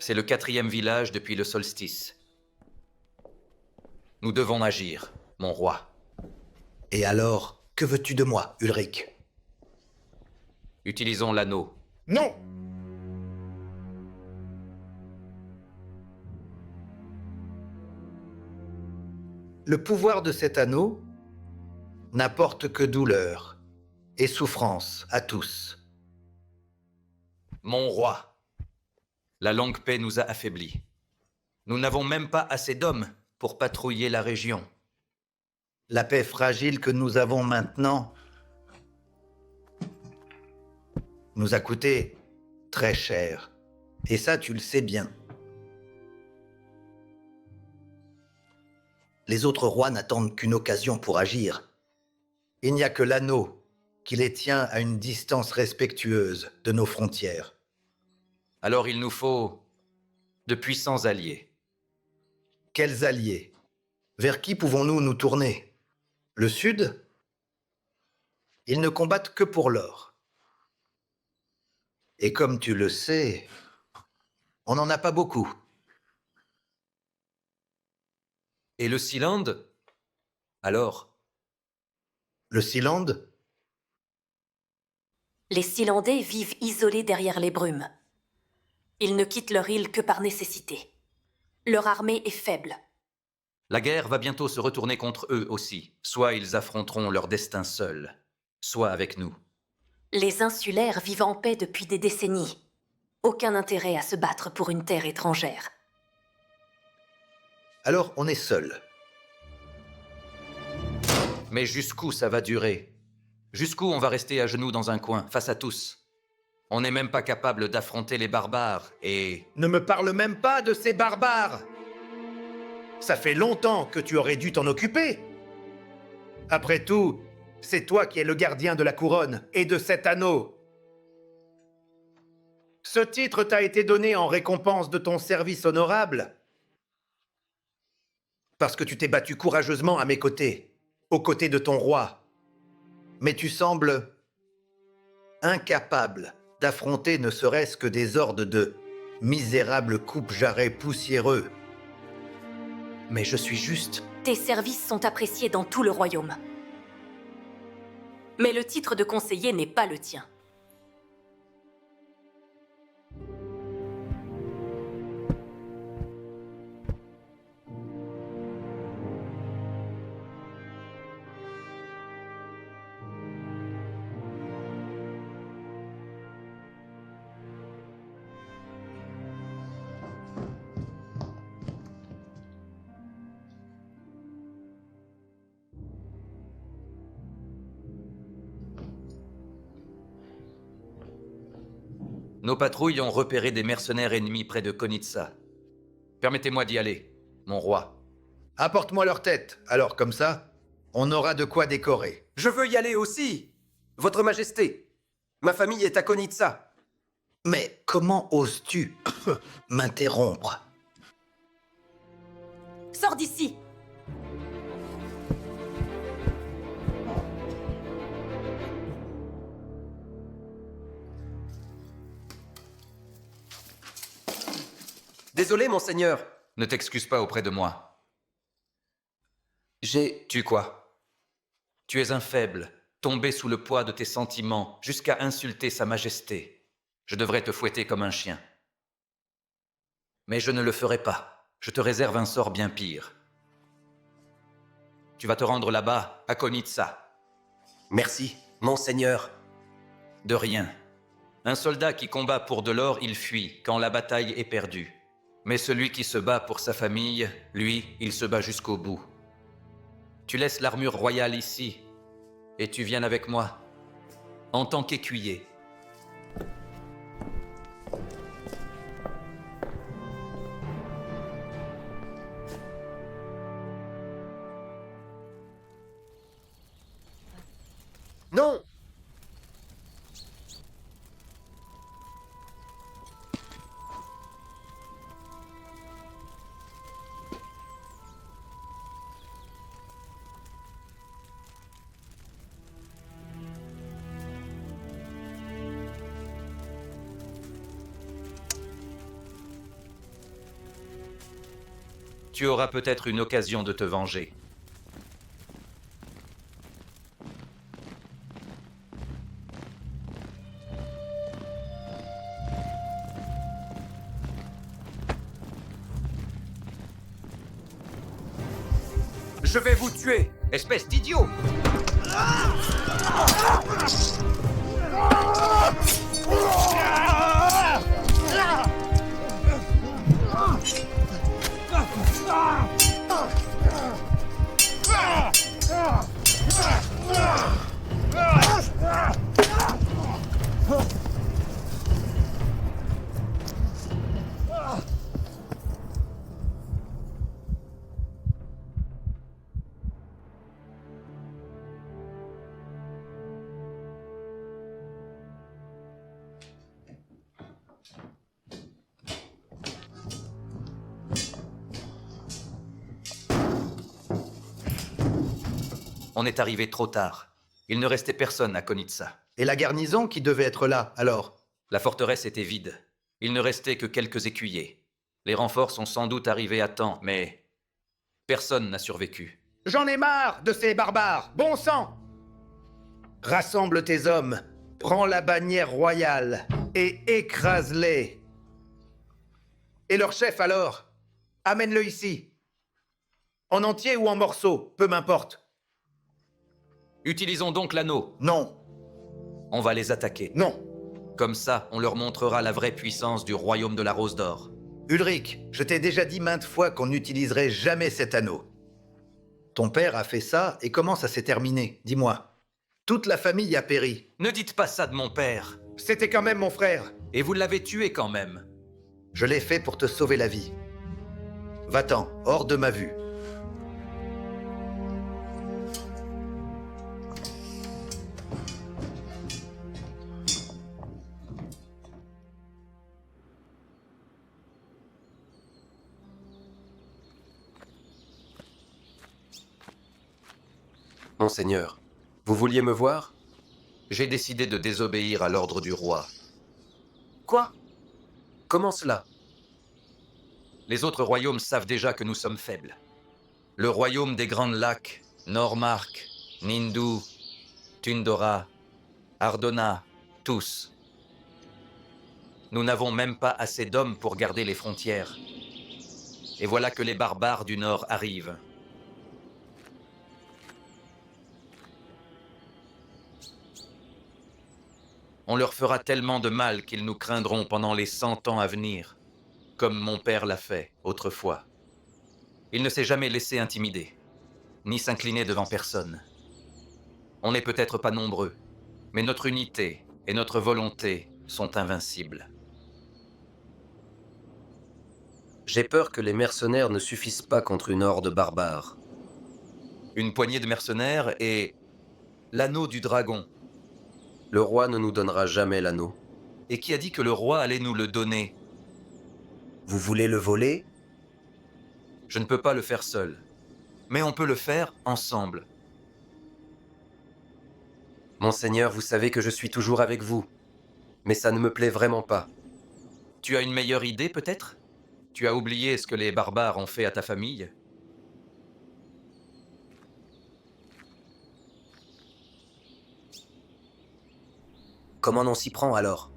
C'est le 4e village depuis le solstice. Nous devons agir, mon roi. Et alors, que veux-tu de moi, Ulrich? Utilisons l'anneau. Non! Le pouvoir de cet anneau n'apporte que douleur et souffrance à tous. Mon roi, la longue paix nous a affaiblis. Nous n'avons même pas assez d'hommes pour patrouiller la région. La paix fragile que nous avons maintenant nous a coûté très cher. Et ça, tu le sais bien. Les autres rois n'attendent qu'une occasion pour agir. Il n'y a que l'anneau qui les tient à une distance respectueuse de nos frontières. Alors il nous faut de puissants alliés. Quels alliés? Vers qui pouvons-nous nous tourner? Le Sud? Ils ne combattent que pour l'or. Et comme tu le sais, on n'en a pas beaucoup. Et le Sealand? Alors, Le Sealand? Les Sealandais vivent isolés derrière les brumes. Ils ne quittent leur île que par nécessité. Leur armée est faible. la guerre va bientôt se retourner contre eux aussi. Soit ils affronteront leur destin seuls, soit avec nous. Les insulaires vivent en paix depuis des décennies. Aucun intérêt à se battre pour une terre étrangère. Alors on est seul. Mais jusqu'où ça va durer? Jusqu'où on va rester à genoux dans un coin, face à tous? On n'est même pas capable d'affronter les barbares et... Ne me parle même pas de ces barbares! Ça fait longtemps que tu aurais dû t'en occuper. Après tout, c'est toi qui es le gardien de la couronne et de cet anneau. Ce titre t'a été donné en récompense de ton service honorable. Parce que tu t'es battu courageusement à mes côtés, aux côtés de ton roi. Mais tu sembles incapable d'affronter ne serait-ce que des hordes de misérables coupe-jarrets poussiéreux. Mais je suis juste... Tes services sont appréciés dans tout le royaume. Mais le titre de conseiller n'est pas le tien. Nos patrouilles ont repéré des mercenaires ennemis près de Konitsa. Permettez-moi d'y aller, mon roi. Apporte-moi leur tête, alors comme ça, on aura de quoi décorer. Je veux y aller aussi, Votre Majesté. Ma famille est à Konitsa. Mais comment oses-tu m'interrompre? Sors d'ici! Désolé, monseigneur. Ne t'excuse pas auprès de moi. Tu quoi? Tu es un faible, tombé sous le poids de tes sentiments, jusqu'à insulter sa majesté. Je devrais te fouetter comme un chien. Mais je ne le ferai pas. Je te réserve un sort bien pire. Tu vas te rendre là-bas, à Konitsa. Merci, monseigneur. De rien. Un soldat qui combat pour de l'or, il fuit quand la bataille est perdue. Mais celui qui se bat pour sa famille, lui, il se bat jusqu'au bout. Tu laisses l'armure royale ici, et tu viens avec moi, en tant qu'écuyer. Non! Tu auras peut-être une occasion de te venger. Je vais vous tuer! Espèce d'idiot! On est arrivé trop tard. Il ne restait personne à Konitsa. Et la garnison qui devait être là, alors? La forteresse était vide. Il ne restait que quelques écuyers. Les renforts sont sans doute arrivés à temps, mais personne n'a survécu. J'en ai marre de ces barbares! Bon sang! Rassemble tes hommes, prends la bannière royale et écrase-les. Et leur chef alors? Amène-le ici. En entier ou en morceaux, peu m'importe. Utilisons donc l'anneau. Non, On va les attaquer. non. Comme ça, on leur montrera la vraie puissance du royaume de la Rose d'Or. Ulrich, je t'ai déjà dit maintes fois qu'on n'utiliserait jamais cet anneau. Ton père a fait ça et comment ça s'est terminé? Dis-moi. Toute la famille a péri. Ne dites pas ça de mon père. C'était quand même mon frère. Et vous l'avez tué quand même. Je l'ai fait pour te sauver la vie. Va-t'en, hors de ma vue. Monseigneur, vous vouliez me voir? J'ai décidé de désobéir à l'ordre du roi. Quoi? Comment cela? Les autres royaumes savent déjà que nous sommes faibles. Le royaume des Grands Lacs, Normark, Nindu, Tundora, Ardonna, tous. Nous n'avons même pas assez d'hommes pour garder les frontières. Et voilà que les barbares du Nord arrivent. On leur fera tellement de mal qu'ils nous craindront pendant les 100 ans à venir, comme mon père l'a fait autrefois. Il ne s'est jamais laissé intimider, ni s'incliner devant personne. On n'est peut-être pas nombreux, mais notre unité et notre volonté sont invincibles. J'ai peur que les mercenaires ne suffisent pas contre une horde barbare. Une poignée de mercenaires et l'anneau du dragon. Le roi ne nous donnera jamais l'anneau. Et qui a dit que le roi allait nous le donner? Vous voulez le voler? Je ne peux pas le faire seul, mais on peut le faire ensemble. Monseigneur, vous savez que je suis toujours avec vous. Mais ça ne me plaît vraiment pas. Tu as une meilleure idée peut-être? Tu as oublié ce que les barbares ont fait à ta famille? Comment on s'y prend alors?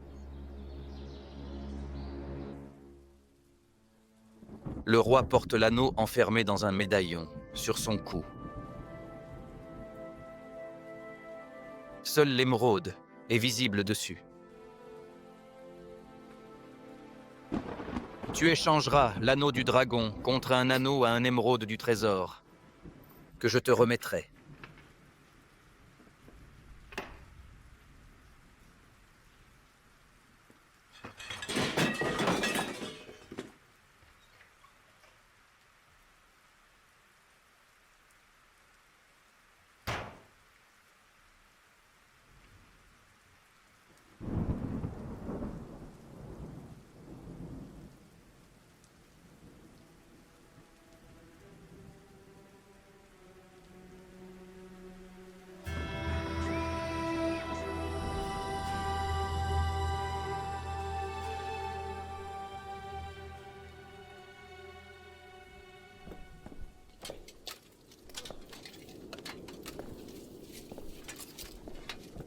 Le roi porte l'anneau enfermé dans un médaillon, sur son cou. Seul l'émeraude est visible dessus. Tu échangeras l'anneau du dragon contre un anneau à un émeraude du trésor, que je te remettrai.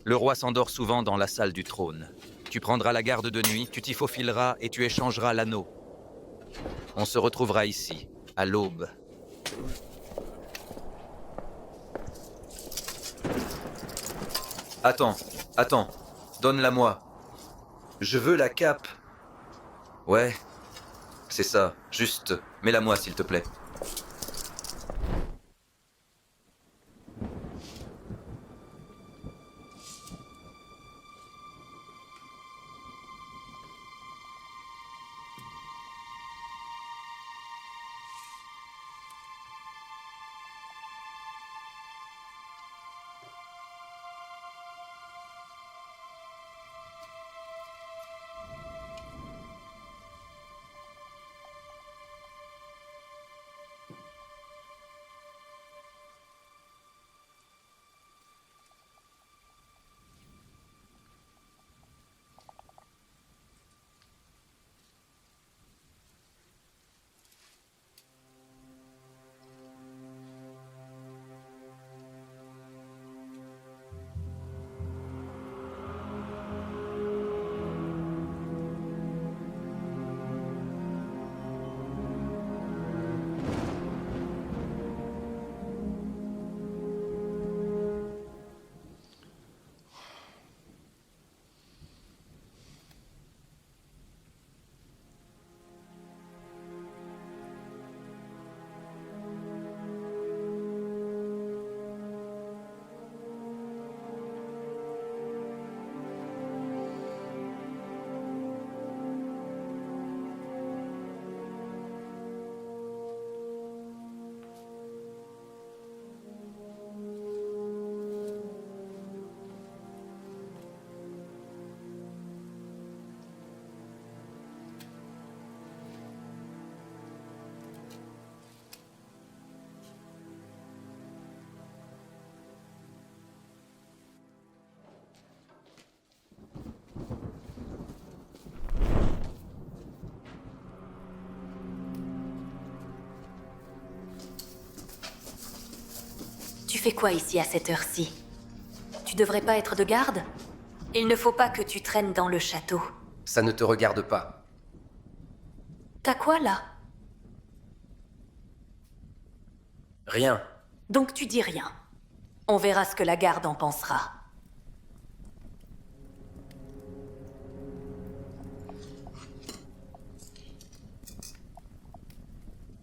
Le roi s'endort souvent dans la salle du trône. Tu prendras la garde de nuit, tu t'y faufileras et tu échangeras l'anneau. On se retrouvera ici, à l'aube. Attends, attends. Donne-la-moi. Je veux la cape. Ouais, c'est ça. Juste, mets-la-moi, s'il te plaît. Tu fais quoi ici à cette heure-ci? Tu devrais pas être de garde? Il ne faut pas que tu traînes dans le château. Ça ne te regarde pas. T'as quoi là? Rien. Donc tu dis rien. On verra ce que la garde en pensera.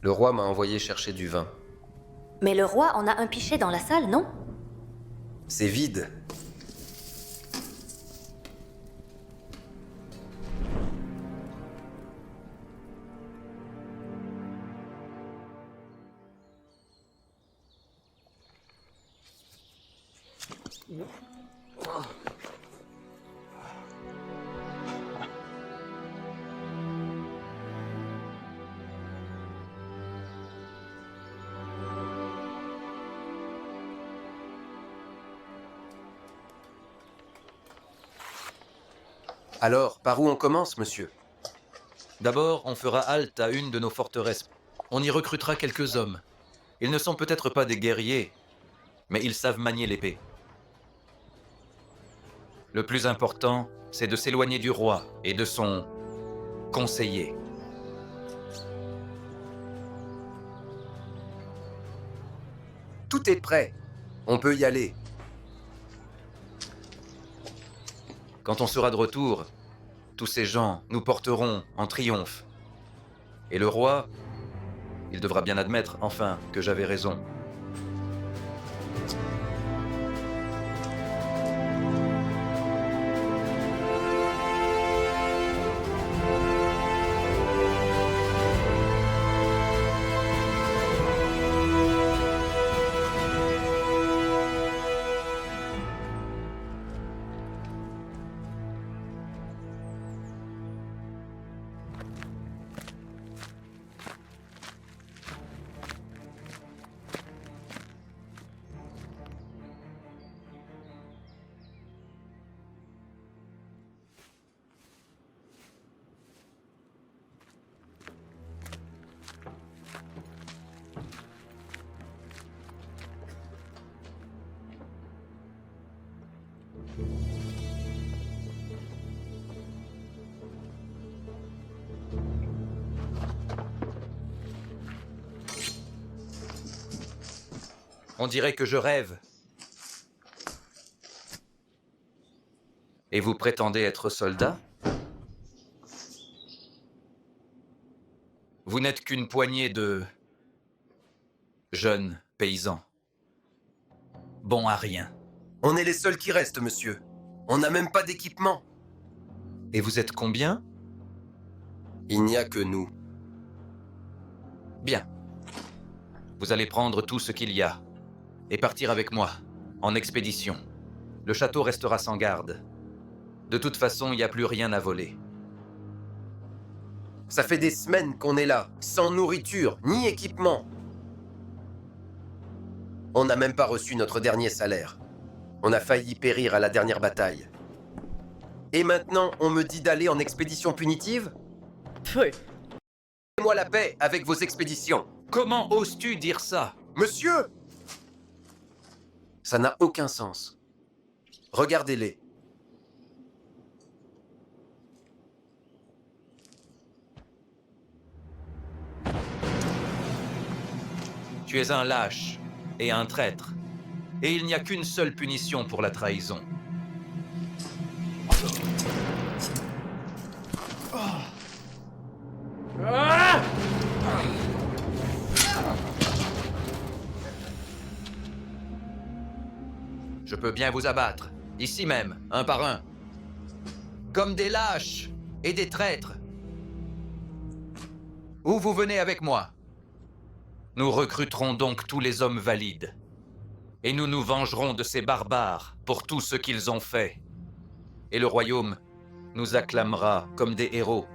Le roi m'a envoyé chercher du vin. Mais le roi en a un pichet dans la salle, non? C'est vide. Alors, par où on commence, monsieur? D'abord, on fera halte à une de nos forteresses. On y recrutera quelques hommes. Ils ne sont peut-être pas des guerriers, mais ils savent manier l'épée. Le plus important, c'est de s'éloigner du roi et de son conseiller. Tout est prêt. On peut y aller. Quand on sera de retour, tous ces gens nous porteront en triomphe. Et le roi, il devra bien admettre, enfin, que j'avais raison. On dirait que je rêve. Et vous prétendez être soldat? Vous n'êtes qu'une poignée de jeunes paysans. Bons à rien. On est les seuls qui restent, monsieur. On n'a même pas d'équipement. Et vous êtes combien? Il n'y a que nous. Bien. Vous allez prendre tout ce qu'il y a et partir avec moi, en expédition. Le château restera sans garde. De toute façon, il n'y a plus rien à voler. Ça fait des semaines qu'on est là, sans nourriture, ni équipement. On n'a même pas reçu notre dernier salaire. On a failli périr à la dernière bataille. Et maintenant, on me dit d'aller en expédition punitive? Faites-moi la paix avec vos expéditions. Comment oses-tu dire ça? Monsieur! Ça n'a aucun sens. Regardez-les. Tu es un lâche et un traître. Et il n'y a qu'une seule punition pour la trahison. Je peux bien vous abattre, ici même, un par un. Comme des lâches et des traîtres. Ou vous venez avec moi. Nous recruterons donc tous les hommes valides. Et nous nous vengerons de ces barbares pour tout ce qu'ils ont fait. Et le royaume nous acclamera comme des héros.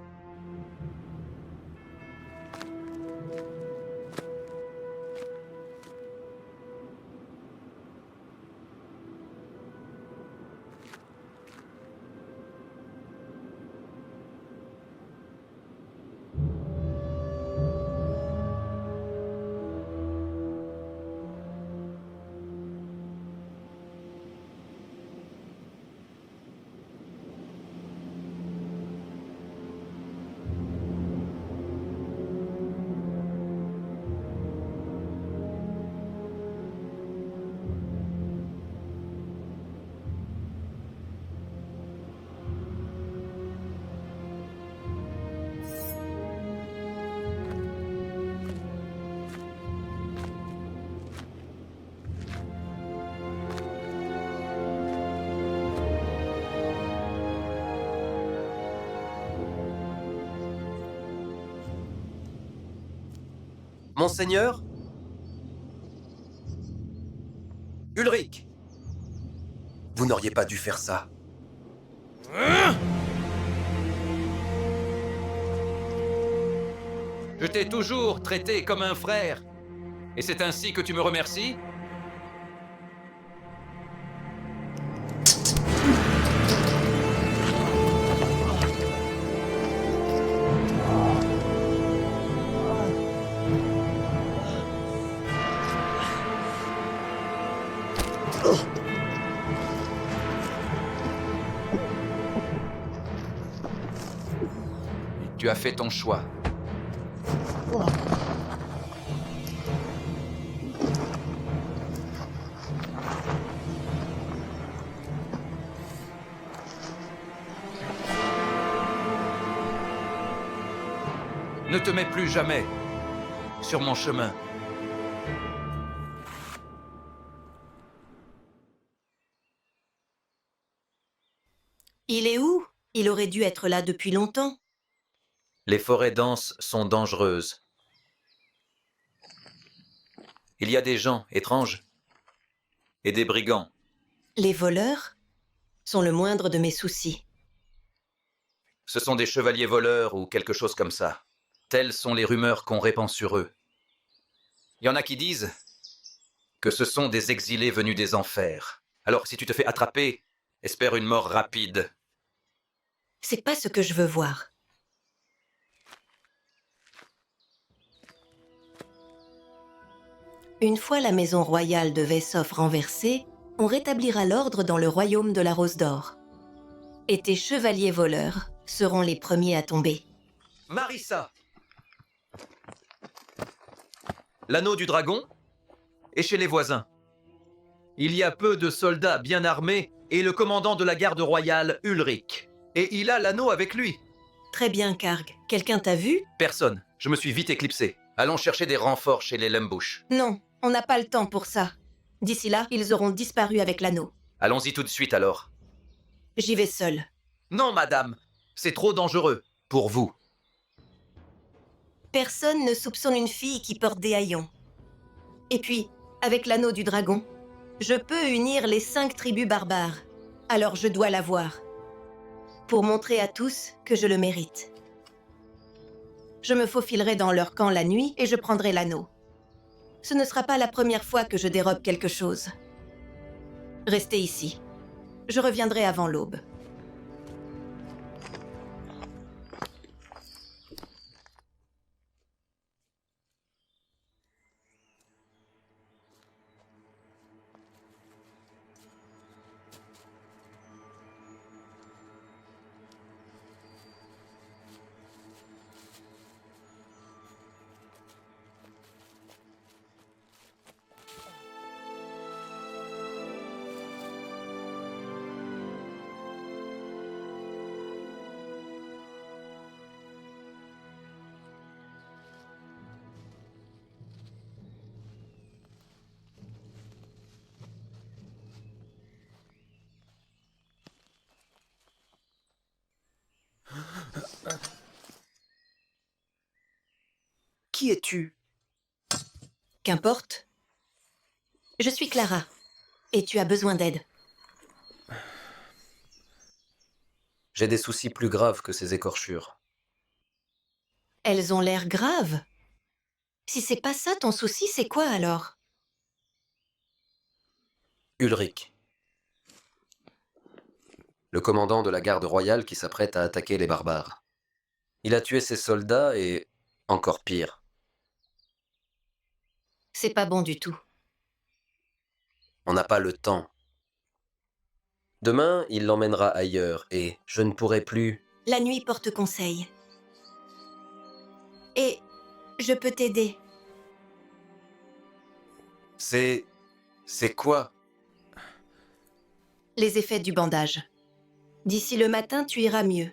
Monseigneur? Ulrich! Vous n'auriez pas dû faire ça. Je t'ai toujours traité comme un frère. Et c'est ainsi que tu me remercies? Tu as fait ton choix. Ne te mets plus jamais sur mon chemin. Il est où? Il aurait dû être là depuis longtemps. Les forêts denses sont dangereuses. Il y a des gens étranges et des brigands. Les voleurs sont le moindre de mes soucis. Ce sont des chevaliers voleurs ou quelque chose comme ça. Telles sont les rumeurs qu'on répand sur eux. Il y en a qui disent que ce sont des exilés venus des enfers. Alors, si tu te fais attraper, espère une mort rapide. C'est pas ce que je veux voir. Une fois la maison royale de Vessov renversée, on rétablira l'ordre dans le royaume de la Rose d'Or. Et tes chevaliers voleurs seront les premiers à tomber. Marissa! L'anneau du dragon est chez les voisins. Il y a peu de soldats bien armés et le commandant de la garde royale, Ulrich. Et il a l'anneau avec lui. Très bien, Karg. Quelqu'un t'a vu? Personne. Je me suis vite éclipsé. Allons chercher des renforts chez les Lembush. Non, on n'a pas le temps pour ça. D'ici là, ils auront disparu avec l'anneau. Allons-y tout de suite alors. J'y vais seule. Non, madame. C'est trop dangereux. Pour vous. Personne ne soupçonne une fille qui porte des haillons. Et puis, avec l'anneau du dragon, je peux unir les 5 tribus barbares. Alors je dois l'avoir. Pour montrer à tous que je le mérite. Je me faufilerai dans leur camp la nuit et je prendrai l'anneau. Ce ne sera pas la première fois que je dérobe quelque chose. Restez ici. Je reviendrai avant l'aube. Qui es-tu? Qu'importe. Je suis Clara. Et tu as besoin d'aide. J'ai des soucis plus graves que ces écorchures. Elles ont l'air graves. Si c'est pas ça ton souci, c'est quoi alors? Ulrich. Le commandant de la garde royale qui s'apprête à attaquer les barbares. Il a tué ses soldats et, encore pire, C'est pas bon du tout. on n'a pas le temps. Demain, il l'emmènera ailleurs et je ne pourrai plus... La nuit porte conseil. Et je peux t'aider. C'est quoi? Les effets du bandage. D'ici le matin, tu iras mieux.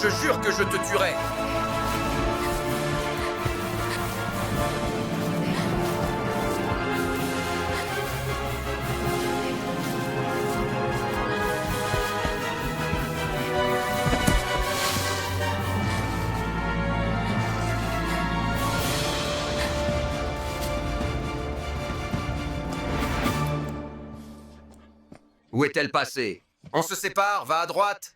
Je jure que je te tuerai! Où est-elle passée? On se sépare, va à droite!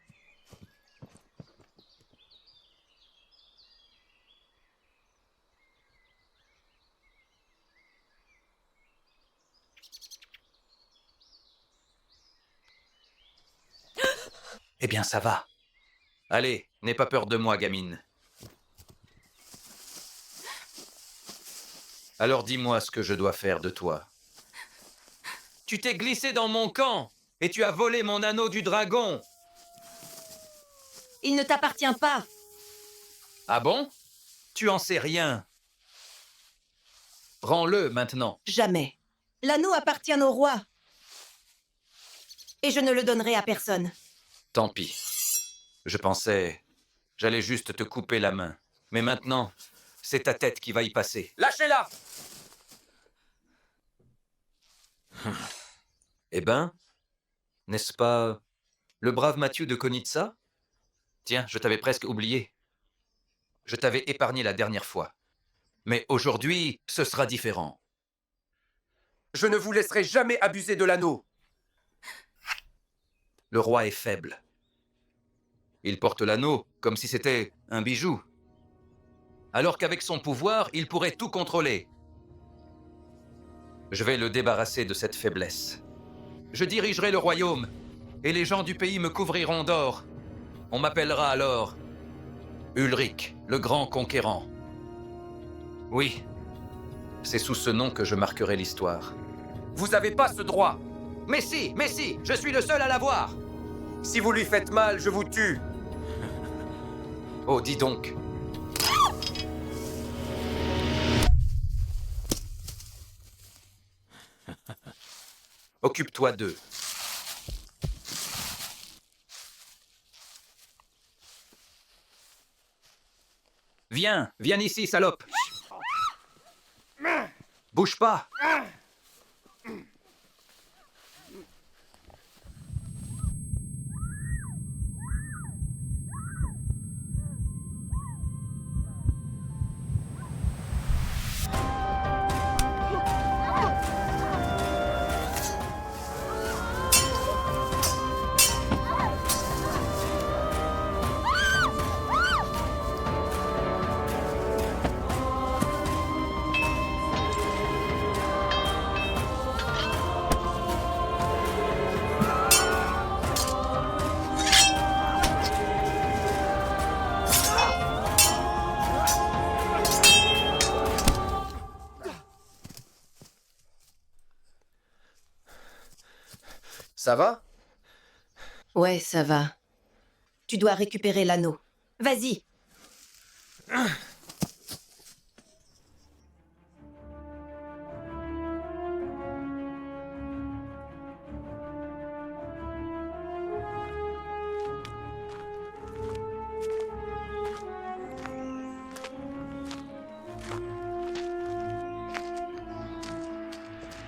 Eh bien, ça va. Allez, n'aie pas peur de moi, gamine. Alors dis-moi ce que je dois faire de toi. Tu t'es glissé dans mon camp et tu as volé mon anneau du dragon. Il ne t'appartient pas. Ah bon? Tu en sais rien. Rends-le maintenant. Jamais. L'anneau appartient au roi. Et je ne le donnerai à personne. Tant pis. Je pensais... J'allais juste te couper la main. Mais maintenant, c'est ta tête qui va y passer. Lâchez-la! Eh ben, n'est-ce pas le brave Mathieu de Konitsa? Tiens, je t'avais presque oublié. Je t'avais épargné la dernière fois. Mais aujourd'hui, ce sera différent. Je ne vous laisserai jamais abuser de l'anneau! Le roi est faible. Il porte l'anneau comme si c'était un bijou. Alors qu'avec son pouvoir, il pourrait tout contrôler. Je vais le débarrasser de cette faiblesse. Je dirigerai le royaume et les gens du pays me couvriront d'or. On m'appellera alors Ulrich, le grand conquérant. Oui, c'est sous ce nom que je marquerai l'histoire. Vous avez pas ce droit. Mais si, je suis le seul à l'avoir. Si vous lui faites mal, je vous tue. Oh, dis donc. Occupe-toi d'eux. Viens ici, salope. Bouge pas. Ça va? Ouais, ça va. Tu dois récupérer l'anneau. Vas-y.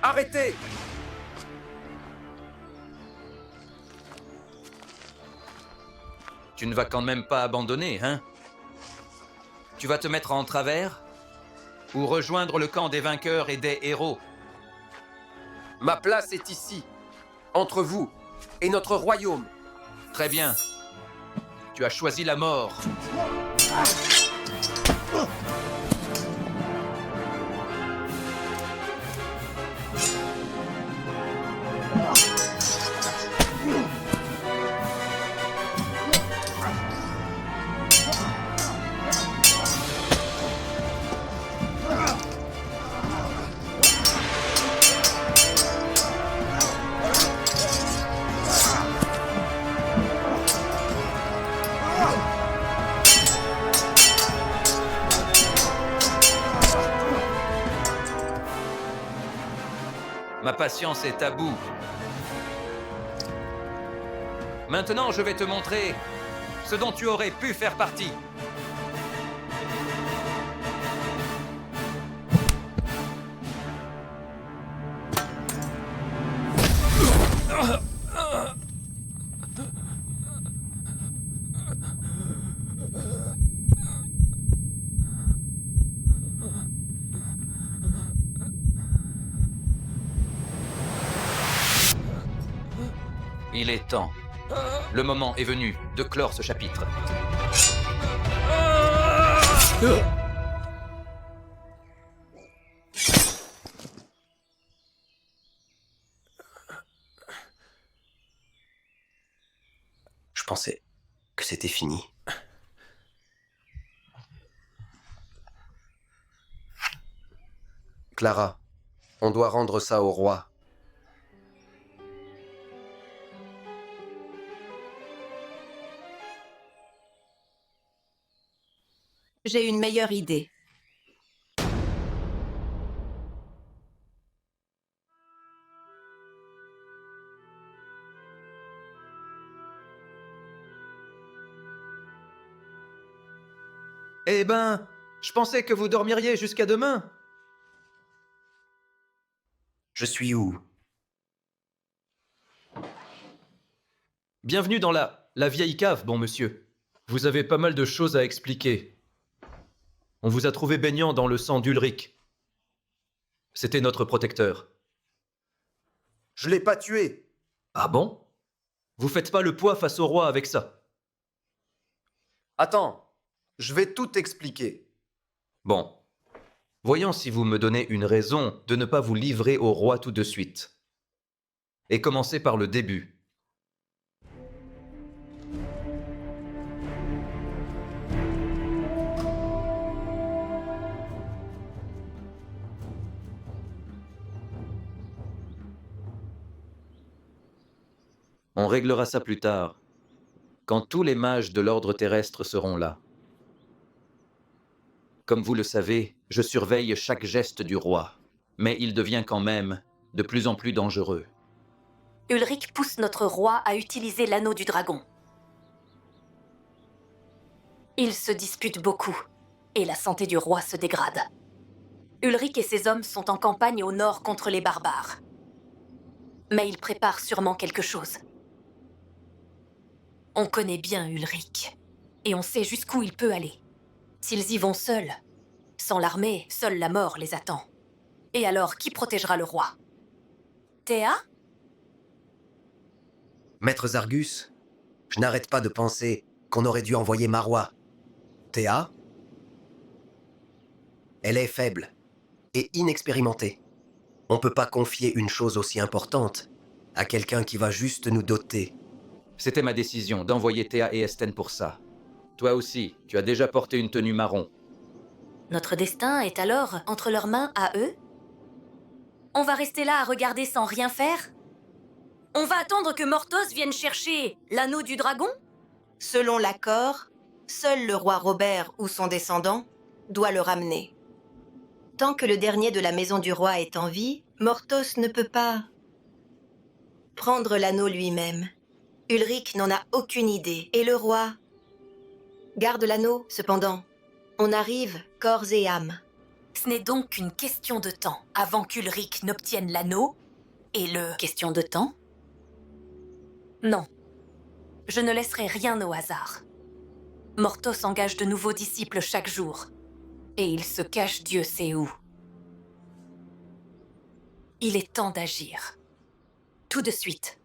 Arrêtez! Tu ne vas quand même pas abandonner, hein? Tu vas te mettre en travers? Ou rejoindre le camp des vainqueurs et des héros? Ma place est ici, entre vous et notre royaume. Très bien. Tu as choisi la mort. Ma patience est à bout. Maintenant, je vais te montrer ce dont tu aurais pu faire partie. Il est temps. Le moment est venu de clore ce chapitre. Je pensais que c'était fini. Clara, on doit rendre ça au roi. J'ai une meilleure idée. Eh ben, je pensais que vous dormiriez jusqu'à demain. Je suis où? Bienvenue dans la vieille cave, bon monsieur. Vous avez pas mal de choses à expliquer. On vous a trouvé baignant dans le sang d'Ulrich. C'était notre protecteur. Je l'ai pas tué. Ah bon? Vous faites pas le poids face au roi avec ça. Attends, je vais tout expliquer. Bon. Voyons si vous me donnez une raison de ne pas vous livrer au roi tout de suite. Et commencez par le début. On réglera ça plus tard, quand tous les mages de l'ordre terrestre seront là. Comme vous le savez, je surveille chaque geste du roi, mais il devient quand même de plus en plus dangereux. Ulrich pousse notre roi à utiliser l'anneau du dragon. Ils se disputent beaucoup, et la santé du roi se dégrade. Ulrich et ses hommes sont en campagne au nord contre les barbares. Mais ils préparent sûrement quelque chose. On connaît bien Ulrich, et on sait jusqu'où il peut aller. S'ils y vont seuls, sans l'armée, seule la mort les attend. Et alors, qui protégera le roi? Théa? Maître Zargus, je n'arrête pas de penser qu'on aurait dû envoyer Marwa. Théa? Elle est faible et inexpérimentée. On peut pas confier une chose aussi importante à quelqu'un qui va juste nous doter. C'était ma décision d'envoyer Théa et Esten pour ça. Toi aussi, tu as déjà porté une tenue marron. Notre destin est alors entre leurs mains à eux? On va rester là à regarder sans rien faire? On va attendre que Mortos vienne chercher l'anneau du dragon? Selon l'accord, seul le roi Robert ou son descendant doit le ramener. Tant que le dernier de la maison du roi est en vie, Mortos ne peut pas prendre l'anneau lui-même. Ulrich n'en a aucune idée, et le roi garde l'anneau, cependant. On arrive corps et âme. Ce n'est donc qu'une question de temps avant qu'Ulrich n'obtienne l'anneau. Et question de temps? Non. Je ne laisserai rien au hasard. Mortos engage de nouveaux disciples chaque jour. Et il se cache Dieu sait où. Il est temps d'agir. Tout de suite.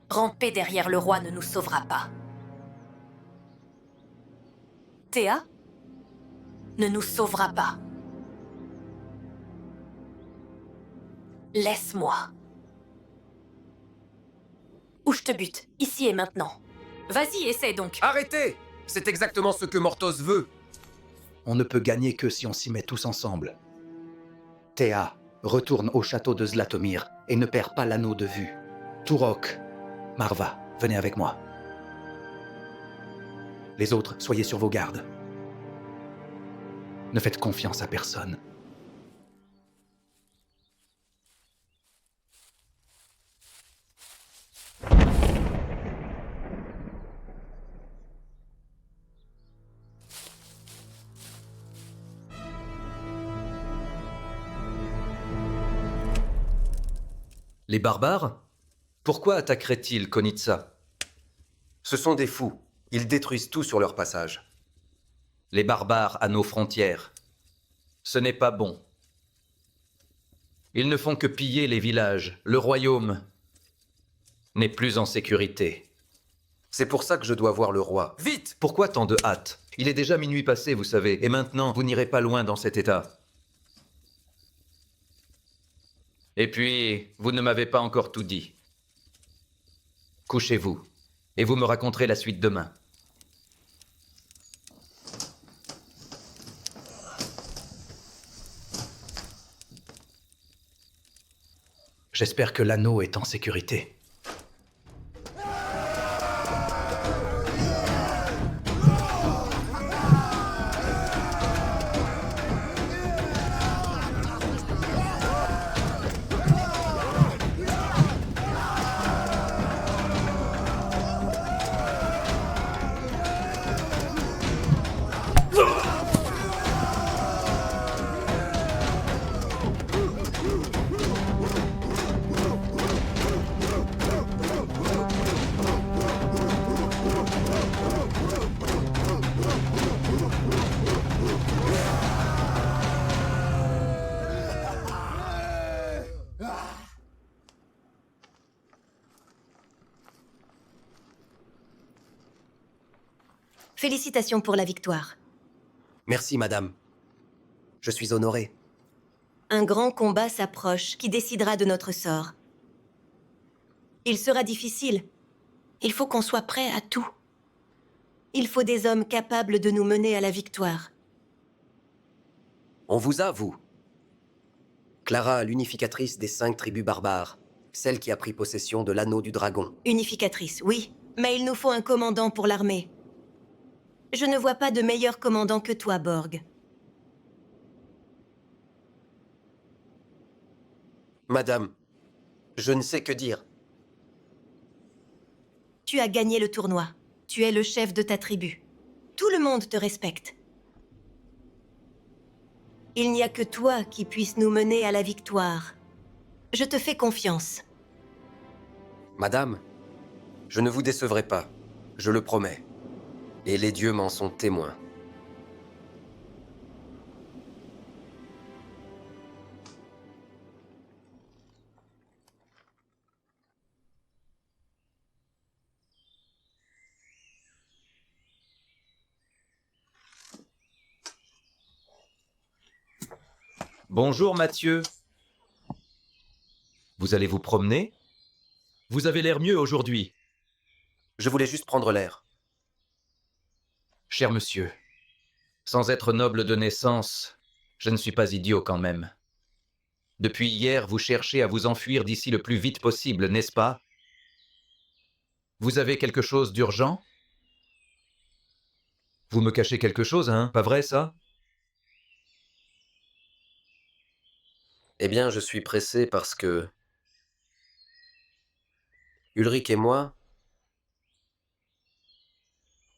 Ramper derrière le roi ne nous sauvera pas. Théa ne nous sauvera pas. Laisse-moi. Ou je te bute, ici et maintenant. Vas-y, essaie donc. Arrêtez! C'est exactement ce que Mortos veut. On ne peut gagner que si on s'y met tous ensemble. Théa, retourne au château de Zlatomir et ne perds pas l'anneau de vue. Turok, Marva, venez avec moi. Les autres, soyez sur vos gardes. Ne faites confiance à personne. Les barbares? Pourquoi attaqueraient-ils Konitsa? Ce sont des fous. Ils détruisent tout sur leur passage. Les barbares à nos frontières. Ce n'est pas bon. Ils ne font que piller les villages. Le royaume n'est plus en sécurité. C'est pour ça que je dois voir le roi. Vite! Pourquoi tant de hâte? Il est déjà minuit passé, vous savez, et maintenant, vous n'irez pas loin dans cet état. Et puis, vous ne m'avez pas encore tout dit. Couchez-vous, et vous me raconterez la suite demain. J'espère que l'anneau est en sécurité. Félicitations pour la victoire. Merci, madame. Je suis honoré. Un grand combat s'approche qui décidera de notre sort. Il sera difficile. Il faut qu'on soit prêt à tout. Il faut des hommes capables de nous mener à la victoire. On vous a, vous. Clara, l'unificatrice des 5 tribus barbares. Celle qui a pris possession de l'anneau du dragon. Unificatrice, oui. Mais il nous faut un commandant pour l'armée. Je ne vois pas de meilleur commandant que toi, Borg. Madame, je ne sais que dire. Tu as gagné le tournoi. Tu es le chef de ta tribu. Tout le monde te respecte. Il n'y a que toi qui puisse nous mener à la victoire. Je te fais confiance. Madame, je ne vous décevrai pas, je le promets. Et les dieux m'en sont témoins. Bonjour Mathieu. Vous allez vous promener? Vous avez l'air mieux aujourd'hui. Je voulais juste prendre l'air. Cher monsieur, sans être noble de naissance, je ne suis pas idiot quand même. Depuis hier, vous cherchez à vous enfuir d'ici le plus vite possible, n'est-ce pas? Vous avez quelque chose d'urgent? Vous me cachez quelque chose, hein? Pas vrai, ça? Eh bien, je suis pressé parce que... Ulrich et moi,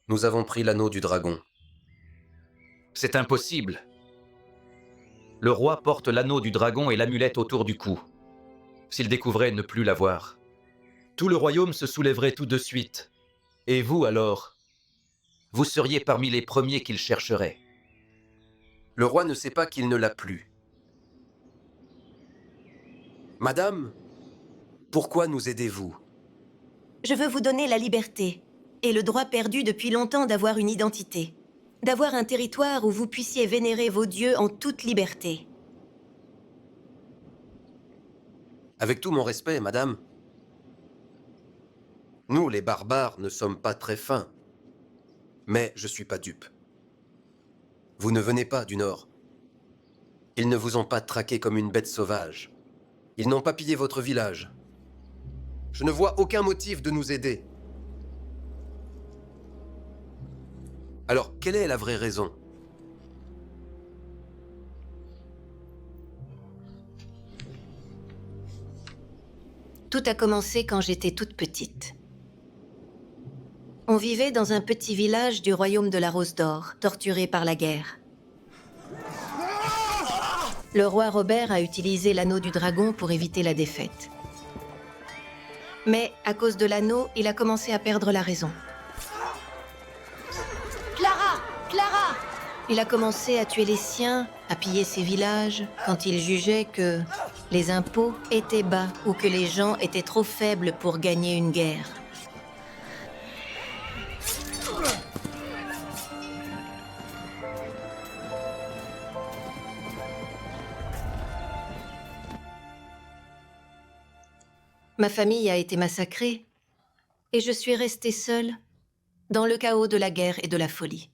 nous avons pris l'anneau du dragon. C'est impossible. Le roi porte l'anneau du dragon et l'amulette autour du cou. S'il découvrait ne plus l'avoir, tout le royaume se soulèverait tout de suite. Et vous, alors? Vous seriez parmi les premiers qu'il chercherait. Le roi ne sait pas qu'il ne l'a plus. Madame, pourquoi nous aidez-vous? Je veux vous donner la liberté et le droit perdu depuis longtemps d'avoir une identité. D'avoir un territoire où vous puissiez vénérer vos dieux en toute liberté. Avec tout mon respect, madame. Nous, les barbares, ne sommes pas très fins. Mais je suis pas dupe. Vous ne venez pas du Nord. Ils ne vous ont pas traqué comme une bête sauvage. Ils n'ont pas pillé votre village. Je ne vois aucun motif de nous aider. Alors, quelle est la vraie raison? Tout a commencé quand j'étais toute petite. On vivait dans un petit village du royaume de la Rose d'Or, torturé par la guerre. Le roi Robert a utilisé l'anneau du dragon pour éviter la défaite. Mais à cause de l'anneau, il a commencé à perdre la raison. Clara! Clara! Il a commencé à tuer les siens, à piller ses villages, quand il jugeait que les impôts étaient bas ou que les gens étaient trop faibles pour gagner une guerre. Ma famille a été massacrée et je suis restée seule dans le chaos de la guerre et de la folie.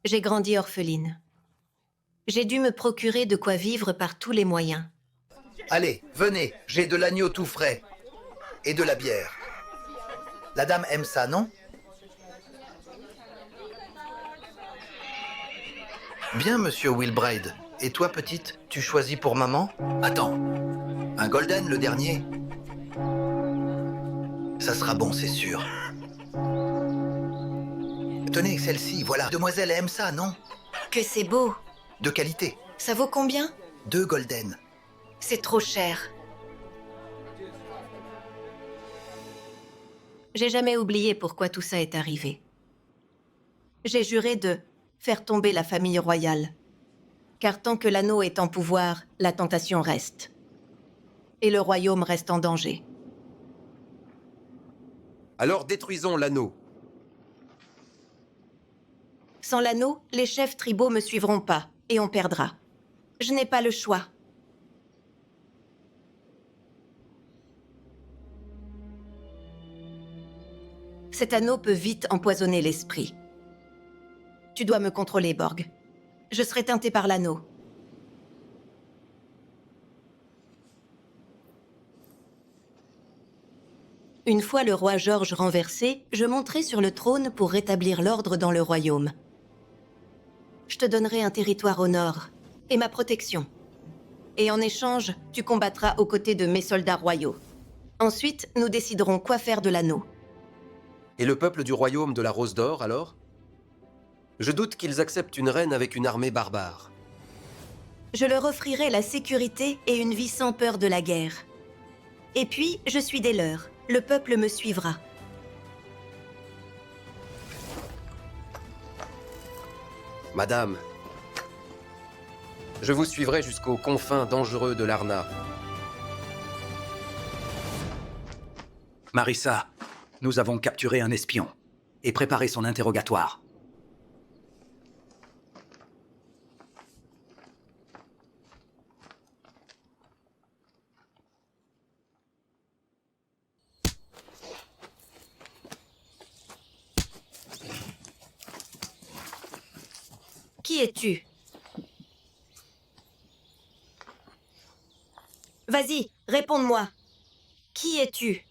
J'ai grandi orpheline. J'ai dû me procurer de quoi vivre par tous les moyens. Allez, venez, j'ai de l'agneau tout frais. Et de la bière. La dame aime ça, non? Bien, monsieur Wilbride. Et toi, petite, tu choisis pour maman? Attends, un golden, le dernier? Ça sera bon, c'est sûr. Tenez, celle-ci, voilà. Demoiselle aime ça, non? Que c'est beau! De qualité. Ça vaut combien? 2 golden. C'est trop cher. J'ai jamais oublié pourquoi tout ça est arrivé. J'ai juré de faire tomber la famille royale. Car tant que l'anneau est en pouvoir, la tentation reste. Et le royaume reste en danger. Alors détruisons l'anneau. Sans l'anneau, les chefs tribaux me suivront pas, et on perdra. Je n'ai pas le choix. Cet anneau peut vite empoisonner l'esprit. Tu dois me contrôler, Borg. Je serai teinté par l'anneau. Une fois le roi George renversé, je monterai sur le trône pour rétablir l'ordre dans le royaume. Je te donnerai un territoire au nord et ma protection. Et en échange, tu combattras aux côtés de mes soldats royaux. Ensuite, nous déciderons quoi faire de l'anneau. Et le peuple du royaume de la Rose d'Or, alors? Je doute qu'ils acceptent une reine avec une armée barbare. Je leur offrirai la sécurité et une vie sans peur de la guerre. Et puis, je suis des leurs. Le peuple me suivra. Madame, je vous suivrai jusqu'aux confins dangereux de l'Arna. Marissa, nous avons capturé un espion et préparé son interrogatoire. Qui es-tu? Vas-y, réponds-moi. Qui es-tu?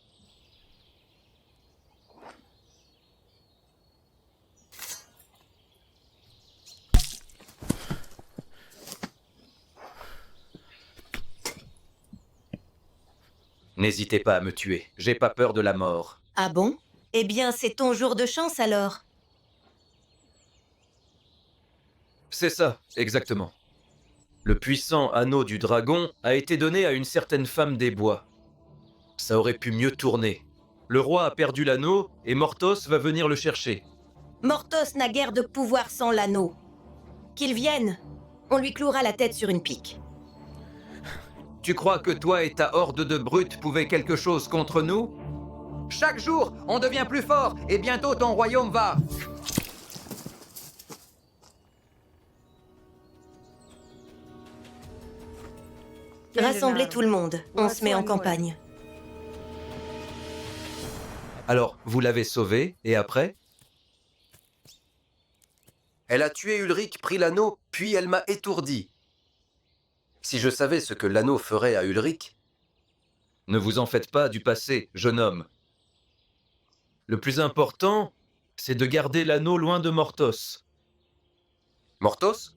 N'hésitez pas à me tuer, j'ai pas peur de la mort. Ah bon? Eh bien, c'est ton jour de chance alors. C'est ça, exactement. Le puissant anneau du dragon a été donné à une certaine femme des bois. Ça aurait pu mieux tourner. Le roi a perdu l'anneau et Mortos va venir le chercher. Mortos n'a guère de pouvoir sans l'anneau. Qu'il vienne, on lui clouera la tête sur une pique. Tu crois que toi et ta horde de brutes pouvaient quelque chose contre nous? Chaque jour, on devient plus fort et bientôt ton royaume va... Rassemblez tout le monde, on se met en campagne. Alors, vous l'avez sauvé, et après? Elle a tué Ulrich, pris l'anneau, puis elle m'a étourdi. Si je savais ce que l'anneau ferait à Ulrich... Ne vous en faites pas du passé, jeune homme. Le plus important, c'est de garder l'anneau loin de Mortos. Mortos?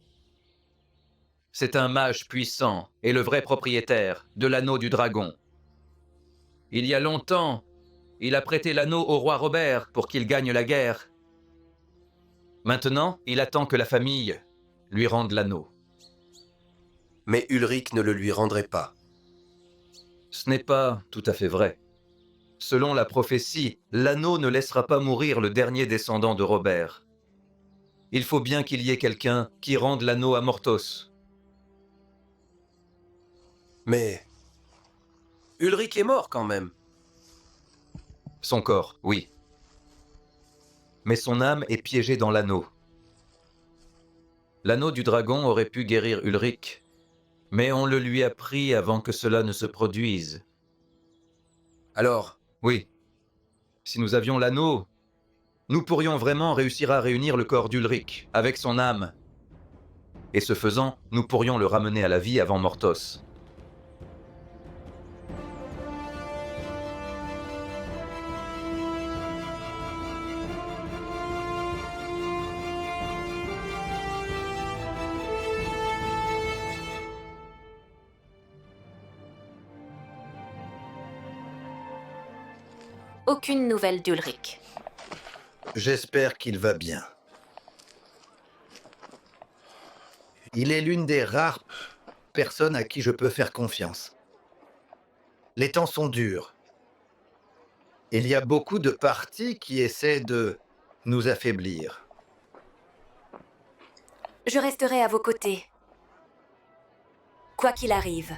C'est un mage puissant et le vrai propriétaire de l'anneau du dragon. Il y a longtemps, il a prêté l'anneau au roi Robert pour qu'il gagne la guerre. Maintenant, il attend que la famille lui rende l'anneau. Mais Ulrich ne le lui rendrait pas. Ce n'est pas tout à fait vrai. Selon la prophétie, l'anneau ne laissera pas mourir le dernier descendant de Robert. Il faut bien qu'il y ait quelqu'un qui rende l'anneau à Mortos. Mais... Ulrich est mort quand même. Son corps, oui. Mais son âme est piégée dans l'anneau. L'anneau du dragon aurait pu guérir Ulrich, mais on le lui a pris avant que cela ne se produise. Alors, Oui, si nous avions l'anneau, nous pourrions vraiment réussir à réunir le corps d'Ulrich avec son âme. Et ce faisant, nous pourrions le ramener à la vie avant Mortos. Aucune nouvelle d'Ulrich. J'espère qu'il va bien. Il est l'une des rares personnes à qui je peux faire confiance. Les temps sont durs. Il y a beaucoup de partis qui essaient de nous affaiblir. Je resterai à vos côtés. Quoi qu'il arrive.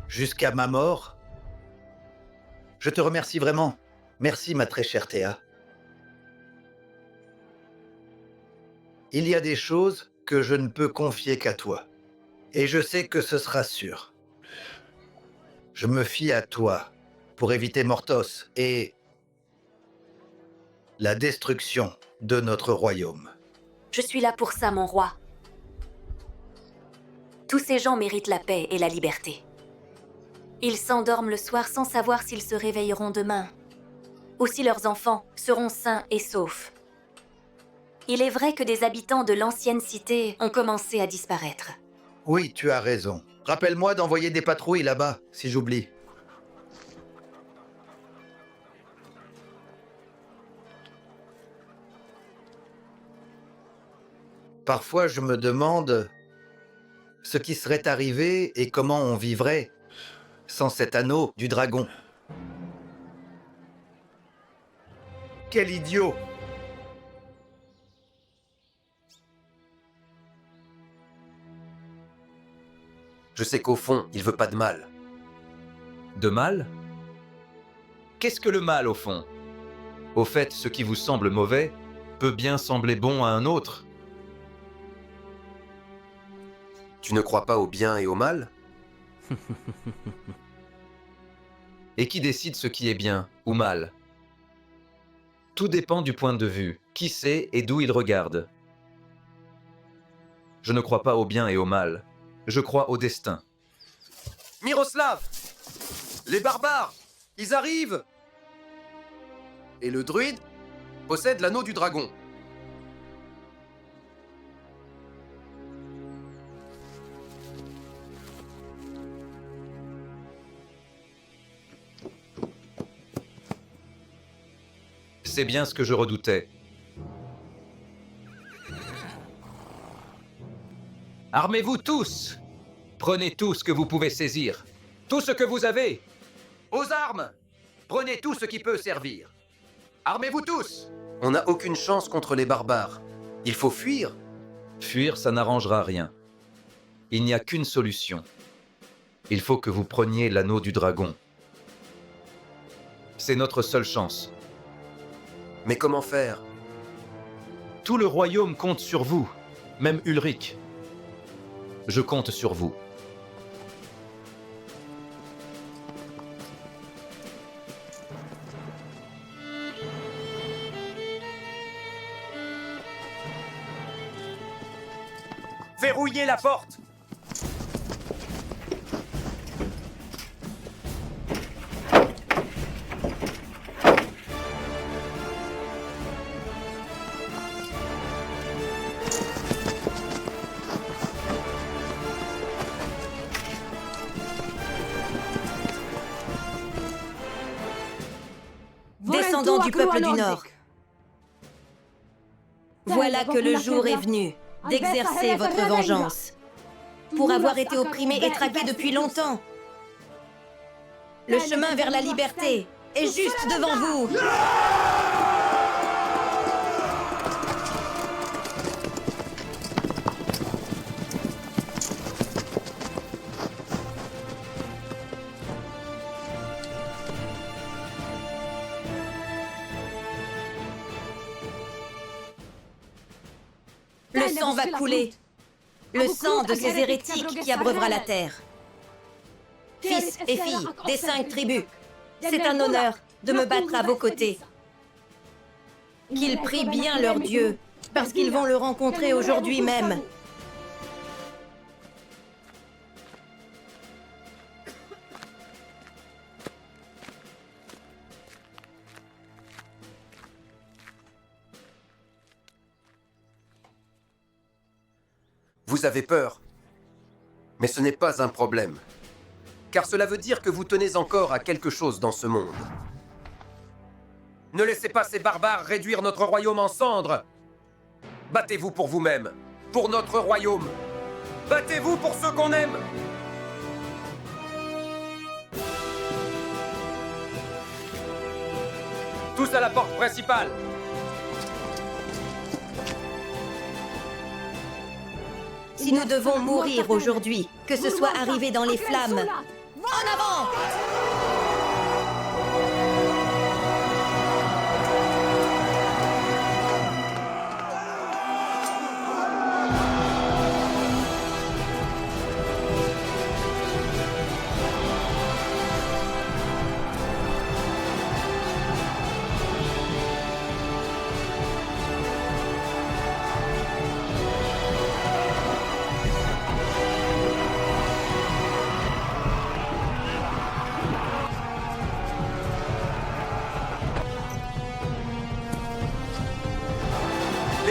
Jusqu'à ma mort. Je te remercie vraiment. Merci, ma très chère Théa. Il y a des choses que je ne peux confier qu'à toi. Et je sais que ce sera sûr. Je me fie à toi pour éviter Mortos et la destruction de notre royaume. Je suis là pour ça, mon roi. Tous ces gens méritent la paix et la liberté. Ils s'endorment le soir sans savoir s'ils se réveilleront demain, ou si leurs enfants seront sains et saufs. Il est vrai que des habitants de l'ancienne cité ont commencé à disparaître. Oui, tu as raison. Rappelle-moi d'envoyer des patrouilles là-bas, si j'oublie. Parfois, je me demande ce qui serait arrivé et comment on vivrait sans cet anneau du dragon. Quel idiot! Je sais qu'au fond, il veut pas de mal. De mal? Qu'est-ce que le mal, au fond? Au fait, ce qui vous semble mauvais peut bien sembler bon à un autre. Tu ne crois pas au bien et au mal? Et qui décide ce qui est bien ou mal? Tout dépend du point de vue, qui sait et d'où il regarde. Je ne crois pas au bien et au mal, je crois au destin. Miroslav! Les barbares! Ils arrivent! Et le druide possède l'anneau du dragon. C'est bien ce que je redoutais. Armez-vous tous! Prenez tout ce que vous pouvez saisir. Tout ce que vous avez. Aux armes! Prenez tout ce qui peut servir. Armez-vous tous! On n'a aucune chance contre les barbares. Il faut fuir. Fuir, ça n'arrangera rien. Il n'y a qu'une solution. Il faut que vous preniez l'anneau du dragon. C'est notre seule chance. Mais comment faire? Tout le royaume compte sur vous, même Ulrich. Je compte sur vous. Verrouillez la porte! Descendants du peuple du Nord, voilà que le jour est venu d'exercer votre vengeance pour avoir été opprimés et traqués depuis longtemps. Le chemin vers la liberté est juste devant vous. Le sang va couler. Le sang de ces hérétiques qui abreuvera la terre. Fils et filles des 5 tribus, c'est un honneur de me battre à vos côtés. Qu'ils prient bien leur Dieu, parce qu'ils vont le rencontrer aujourd'hui même. Vous avez peur. Mais ce n'est pas un problème. Car cela veut dire que vous tenez encore à quelque chose dans ce monde. Ne laissez pas ces barbares réduire notre royaume en cendres. Battez-vous pour vous-même, pour notre royaume. Battez-vous pour ceux qu'on aime. Tous à la porte principale. Si nous devons mourir aujourd'hui, que ce soit arrivé dans les flammes, en avant!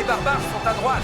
barbares sont à droite.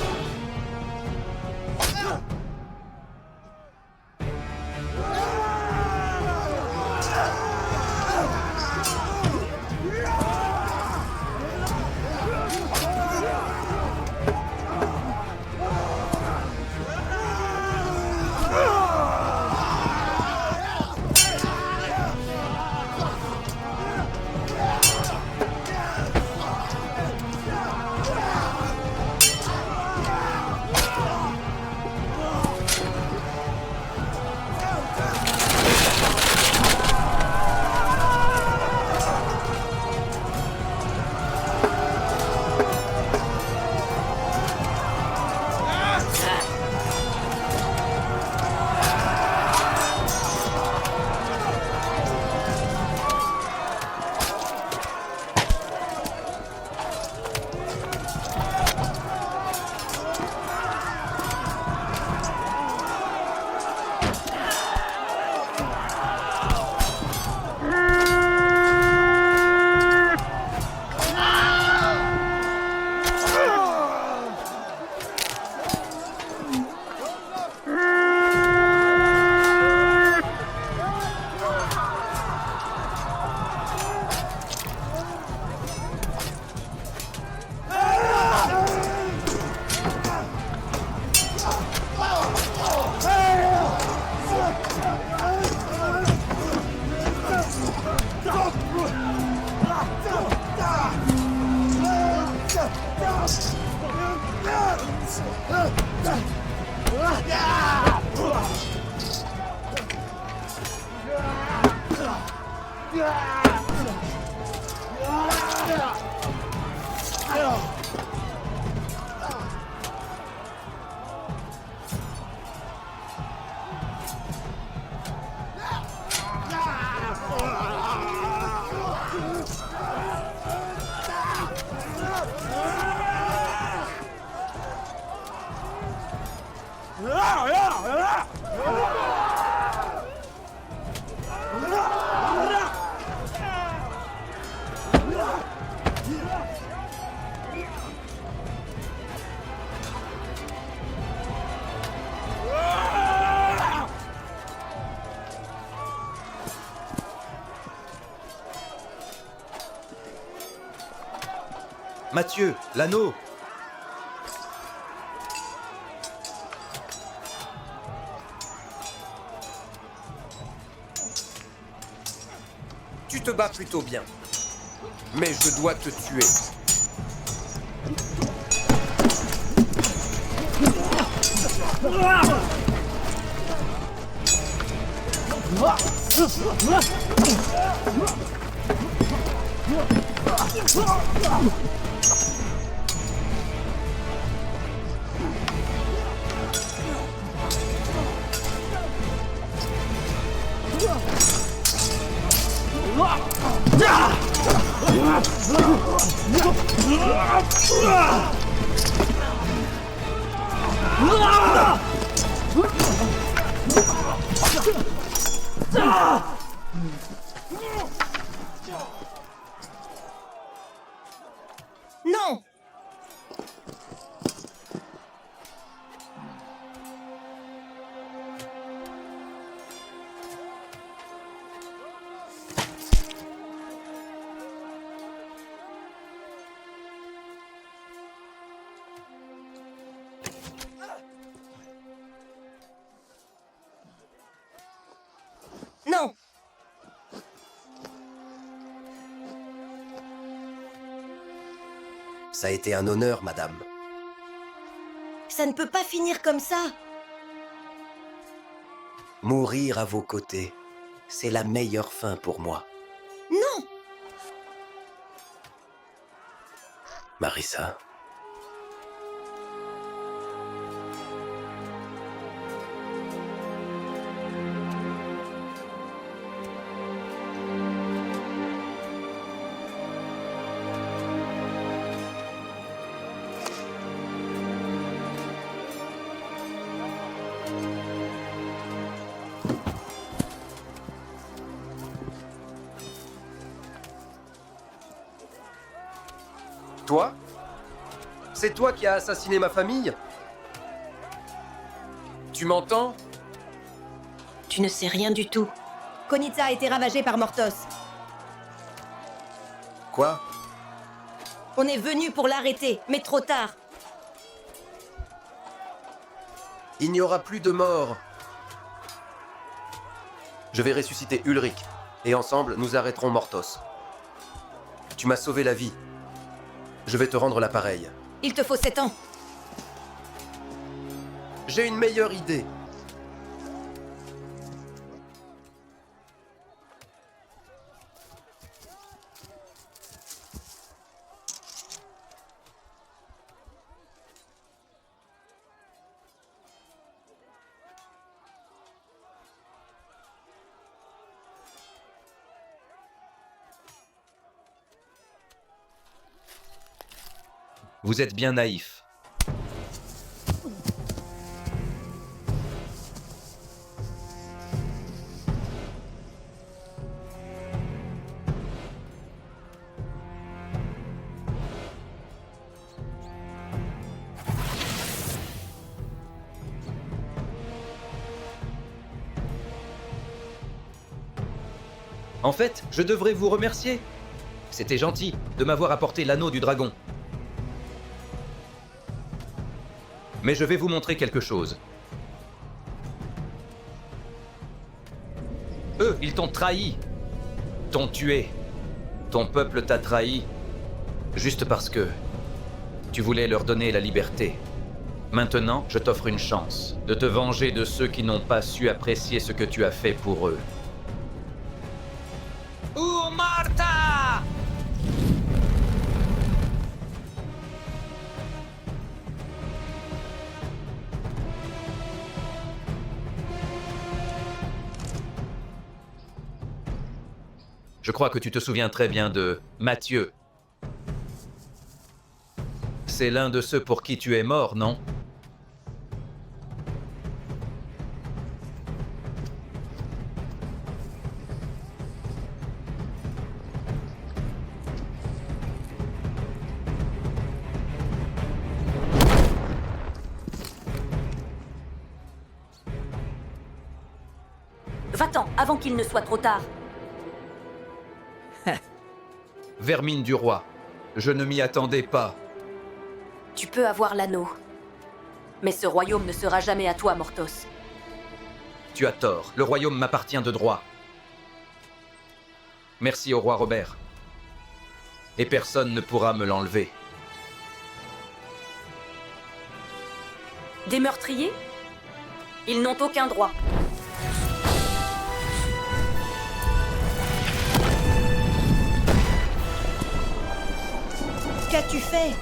Mathieu, l'anneau! Tu te bats plutôt bien. Mais je dois te tuer. Non! Non! Ça a été un honneur, madame. Ça ne peut pas finir comme ça. Mourir à vos côtés, c'est la meilleure fin pour moi. Non! Marissa. Toi, C'est toi qui as assassiné ma famille? Tu m'entends? Tu ne sais rien du tout. Konitsa a été ravagée par Mortos. Quoi? On est venu pour l'arrêter, mais trop tard. Il n'y aura plus de morts. Je vais ressusciter Ulrich, et ensemble, nous arrêterons Mortos. Tu m'as sauvé la vie. Je vais te rendre l'appareil. Il te faut 7 ans. J'ai une meilleure idée. Vous êtes bien naïf. En fait, je devrais vous remercier. C'était gentil de m'avoir apporté l'anneau du dragon. Mais je vais vous montrer quelque chose. Eux, ils t'ont trahi. T'ont tué. Ton peuple t'a trahi. Juste parce que tu voulais leur donner la liberté. Maintenant, je t'offre une chance de te venger de ceux qui n'ont pas su apprécier ce que tu as fait pour eux. Martha! Je crois que tu te souviens très bien de Mathieu. C'est l'un de ceux pour qui tu es mort, non? Va-t'en, avant qu'il ne soit trop tard. Vermine du roi, je ne m'y attendais pas. Tu peux avoir l'anneau. Mais ce royaume ne sera jamais à toi, Mortos. Tu as tort, le royaume m'appartient de droit. Merci au roi Robert. Et personne ne pourra me l'enlever. Des meurtriers? Ils n'ont aucun droit. Qu'as-tu fait?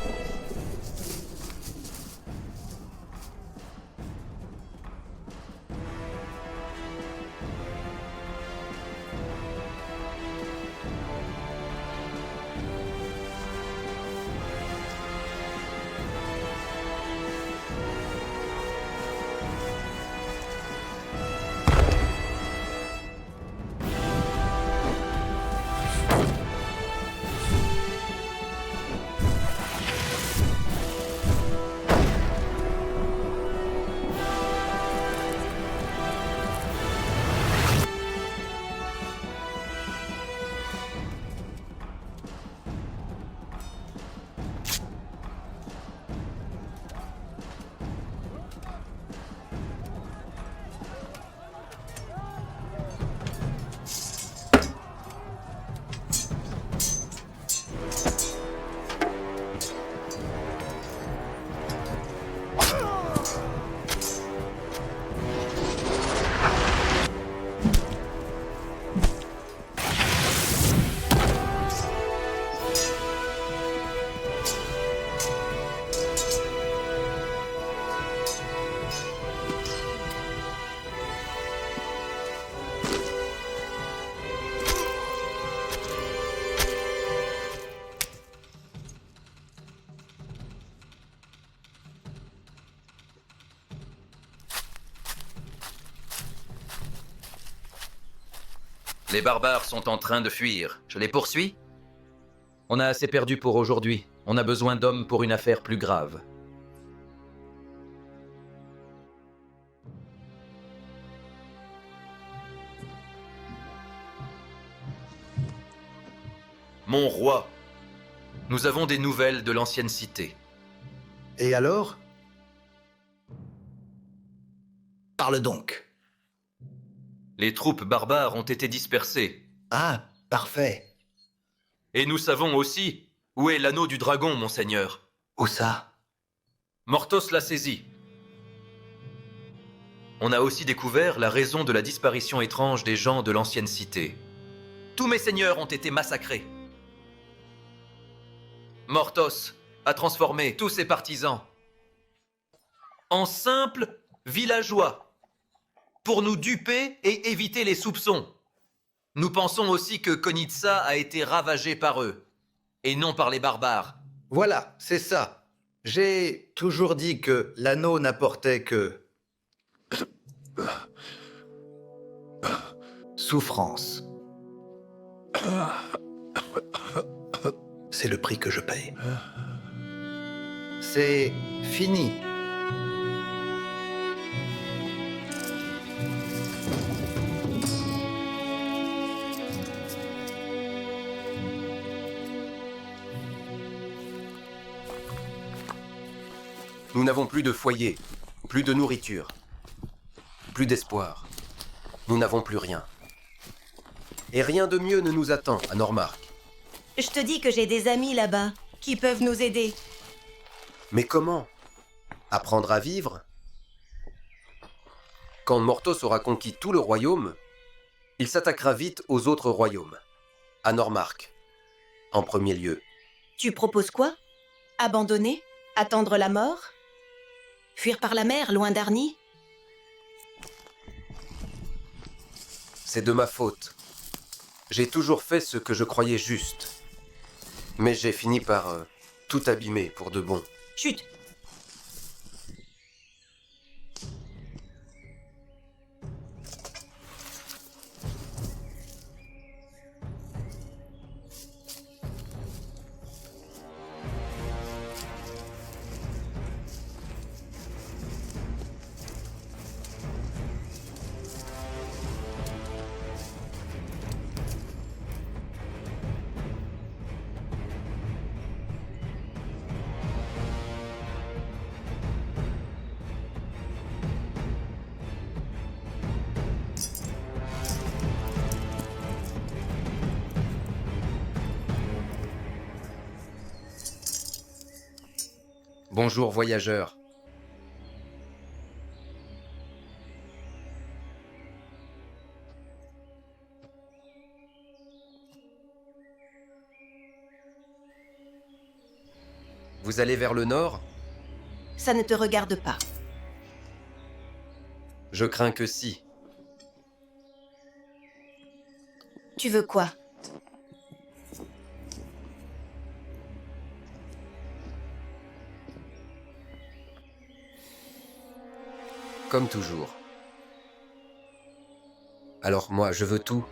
Les barbares sont en train de fuir. Je les poursuis? On a assez perdu pour aujourd'hui. On a besoin d'hommes pour une affaire plus grave. Mon roi, nous avons des nouvelles de l'ancienne cité. Et alors? Parle donc. Les troupes barbares ont été dispersées. Ah, parfait. Et nous savons aussi où est l'anneau du dragon, monseigneur. Où ça? Mortos l'a saisi. On a aussi découvert la raison de la disparition étrange des gens de l'ancienne cité. Tous mes seigneurs ont été massacrés. Mortos a transformé tous ses partisans en simples villageois pour nous duper et éviter les soupçons. Nous pensons aussi que Konitsa a été ravagée par eux, et non par les barbares. Voilà, c'est ça. J'ai toujours dit que l'anneau n'apportait que... souffrance. C'est le prix que je paye. C'est fini. Nous n'avons plus de foyer, plus de nourriture, plus d'espoir. Nous n'avons plus rien. Et rien de mieux ne nous attend à Normark. Je te dis que j'ai des amis là-bas qui peuvent nous aider. Mais comment? Apprendre à vivre? Quand Mortos aura conquis tout le royaume, il s'attaquera vite aux autres royaumes. À Normark, en premier lieu. Tu proposes quoi? Abandonner? Attendre la mort? Fuir par la mer, loin d'Arnie? C'est de ma faute. J'ai toujours fait ce que je croyais juste. Mais j'ai fini par tout abîmer pour de bon. Chut! Bonjour voyageurs. Vous allez vers le nord? Ça ne te regarde pas. Je crains que si. Tu veux quoi? Comme toujours. Alors moi, je veux tout.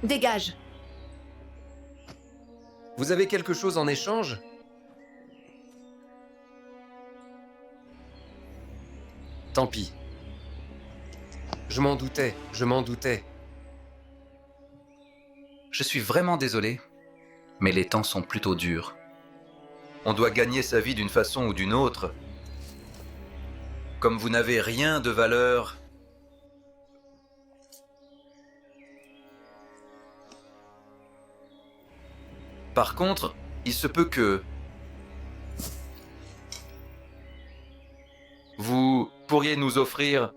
Dégage! Vous avez quelque chose en échange? Tant pis. Je m'en doutais, je m'en doutais. Je suis vraiment désolé, mais les temps sont plutôt durs. On doit gagner sa vie d'une façon ou d'une autre. Comme vous n'avez rien de valeur, par contre, il se peut que vous pourriez nous offrir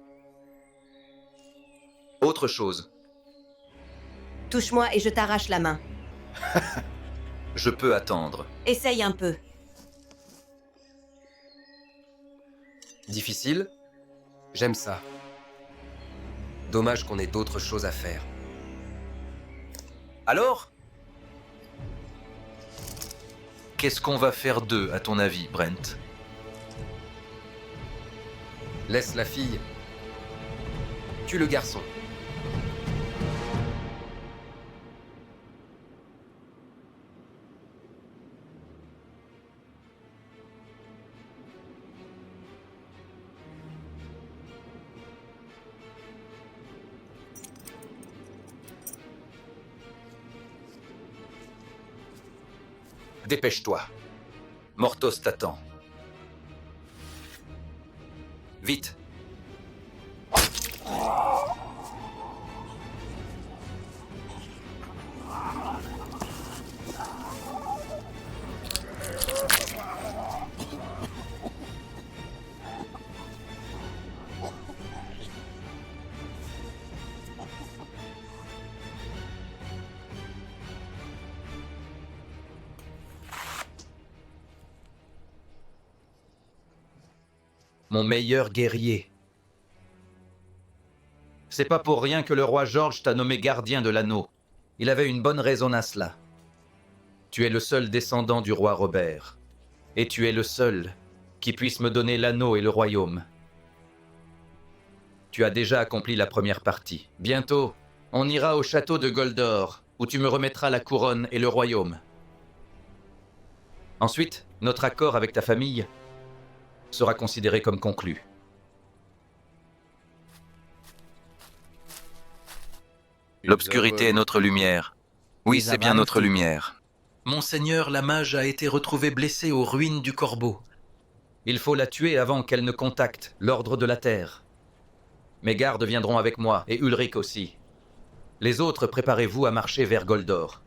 autre chose. Touche-moi et je t'arrache la main. Je peux attendre. Essaye un peu. Difficile? J'aime ça. Dommage qu'on ait d'autres choses à faire. Alors? Qu'est-ce qu'on va faire d'eux, à ton avis, Brent? Laisse la fille. Tue le garçon. Dépêche-toi. Mortos t'attend. Vite. Mon meilleur guerrier. C'est pas pour rien que le roi George t'a nommé gardien de l'anneau. Il avait une bonne raison à cela. Tu es le seul descendant du roi Robert. Et tu es le seul qui puisse me donner l'anneau et le royaume. Tu as déjà accompli la première partie. Bientôt, on ira au château de Goldor, où tu me remettras la couronne et le royaume. Ensuite, notre accord avec ta famille sera considéré comme conclu. L'obscurité est notre lumière. Oui, c'est bien notre lumière. Monseigneur, la mage a été retrouvée blessée aux ruines du Corbeau. Il faut la tuer avant qu'elle ne contacte l'ordre de la Terre. Mes gardes viendront avec moi, et Ulrich aussi. Les autres, préparez-vous à marcher vers Goldor.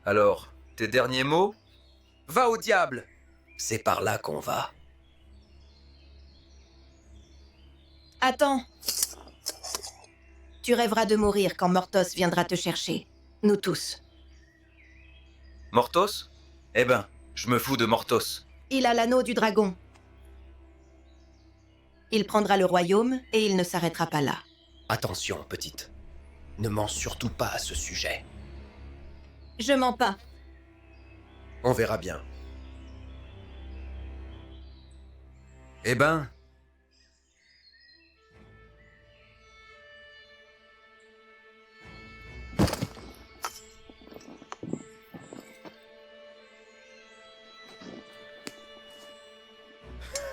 Alors, tes derniers mots? Va au diable! C'est par là qu'on va. Attends. Tu rêveras de mourir quand Mortos viendra te chercher. Nous tous. Mortos? Eh ben, je me fous de Mortos. Il a l'anneau du dragon. Il prendra le royaume et il ne s'arrêtera pas là. Attention, petite. Ne mens surtout pas à ce sujet. Je mens pas. On verra bien. Eh ben...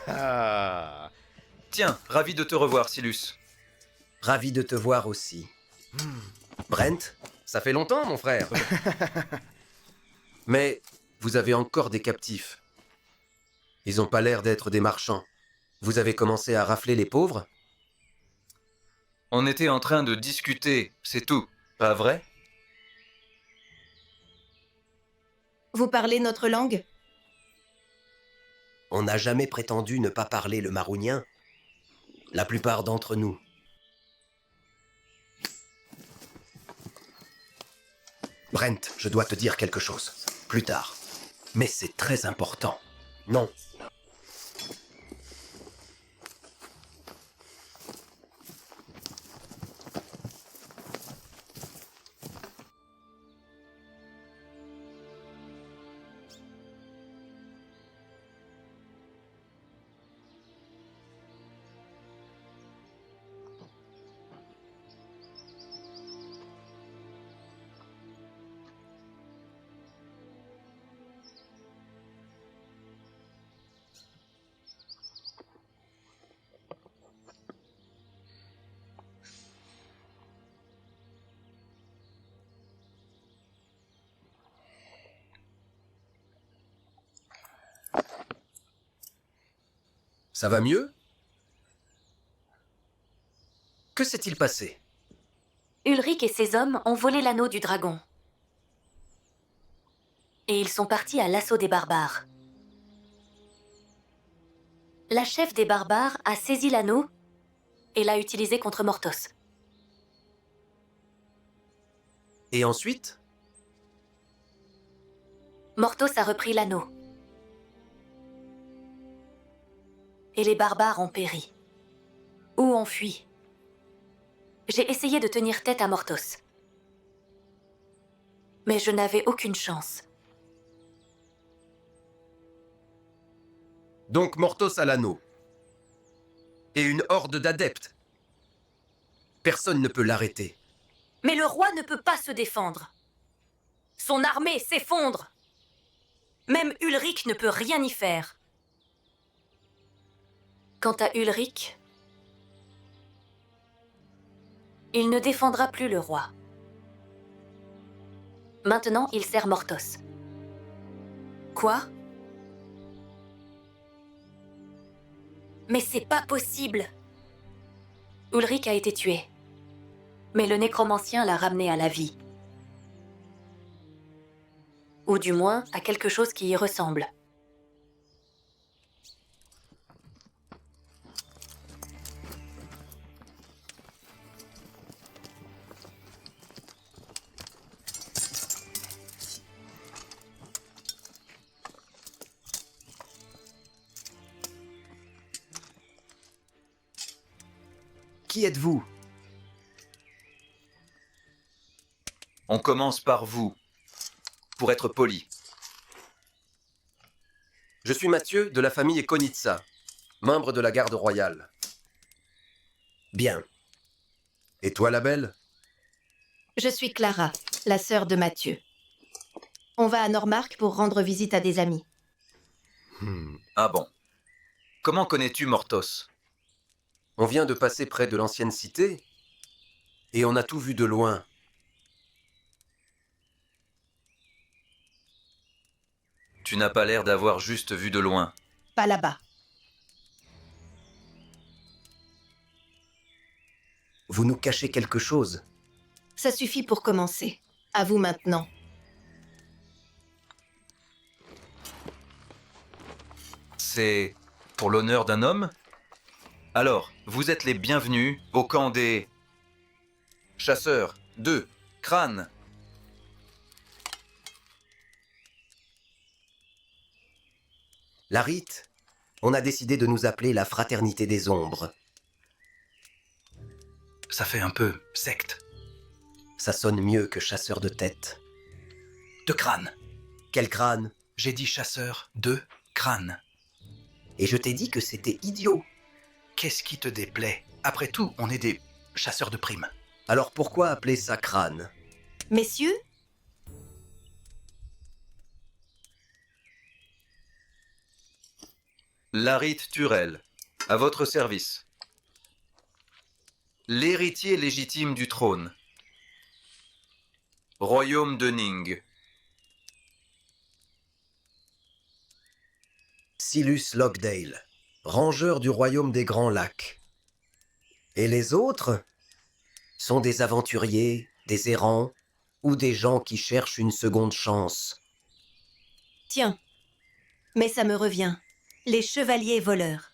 Ah. Tiens, ravi de te revoir, Silus. Ravi de te voir aussi. Brent, ça fait longtemps, mon frère. Mais vous avez encore des captifs. Ils ont pas l'air d'être des marchands. Vous avez commencé à rafler les pauvres? On était en train de discuter, c'est tout. Pas vrai? Vous parlez notre langue? On n'a jamais prétendu ne pas parler le marounien. La plupart d'entre nous. Brent, je dois te dire quelque chose. Plus tard. Mais c'est très important. Non. Ça va mieux? Que s'est-il passé? Ulrich et ses hommes ont volé l'anneau du dragon. Et ils sont partis à l'assaut des barbares. La chef des barbares a saisi l'anneau et l'a utilisé contre Mortos. Et ensuite? Mortos a repris l'anneau. Et les barbares ont péri. Ou ont fui. J'ai essayé de tenir tête à Mortos. Mais je n'avais aucune chance. Donc Mortos a l'anneau. Et une horde d'adeptes. Personne ne peut l'arrêter. Mais le roi ne peut pas se défendre. Son armée s'effondre. Même Ulrich ne peut rien y faire. Quant à Ulrich, Il ne défendra plus le roi. Maintenant, il sert Mortos. Quoi? Mais c'est pas possible! Ulrich a été tué. Mais le nécromancien l'a ramené à la vie. Ou du moins, à quelque chose qui y ressemble. Qui êtes-vous? On commence par vous, pour être poli. Je suis Mathieu de la famille Konitsa, membre de la garde royale. Bien. Et toi, la belle? Je suis Clara, la sœur de Mathieu. On va à Normark pour rendre visite à des amis. Ah bon. Comment connais-tu Mortos? On vient de passer près de l'ancienne cité et on a tout vu de loin. Tu n'as pas l'air d'avoir juste vu de loin. Pas là-bas. Vous nous cachez quelque chose. Ça suffit pour commencer. À vous maintenant. C'est pour l'honneur d'un homme? Alors, vous êtes les bienvenus au camp des... chasseurs de crânes. Larit, on a décidé de nous appeler la Fraternité des Ombres. Ça fait un peu secte. Ça sonne mieux que chasseur de tête. De crâne. Quel crâne? J'ai dit chasseur de crâne. Et je t'ai dit que c'était idiot. Qu'est-ce qui te déplaît? Après tout, on est des chasseurs de primes. Alors pourquoi appeler ça crâne? Messieurs, Larit Turel, à votre service. L'héritier légitime du trône. Royaume de Ning. Silus Lockdale, rangeur du royaume des Grands Lacs. Et les autres sont des aventuriers, des errants ou des gens qui cherchent une seconde chance. tiens. Mais ça me revient. Les chevaliers voleurs.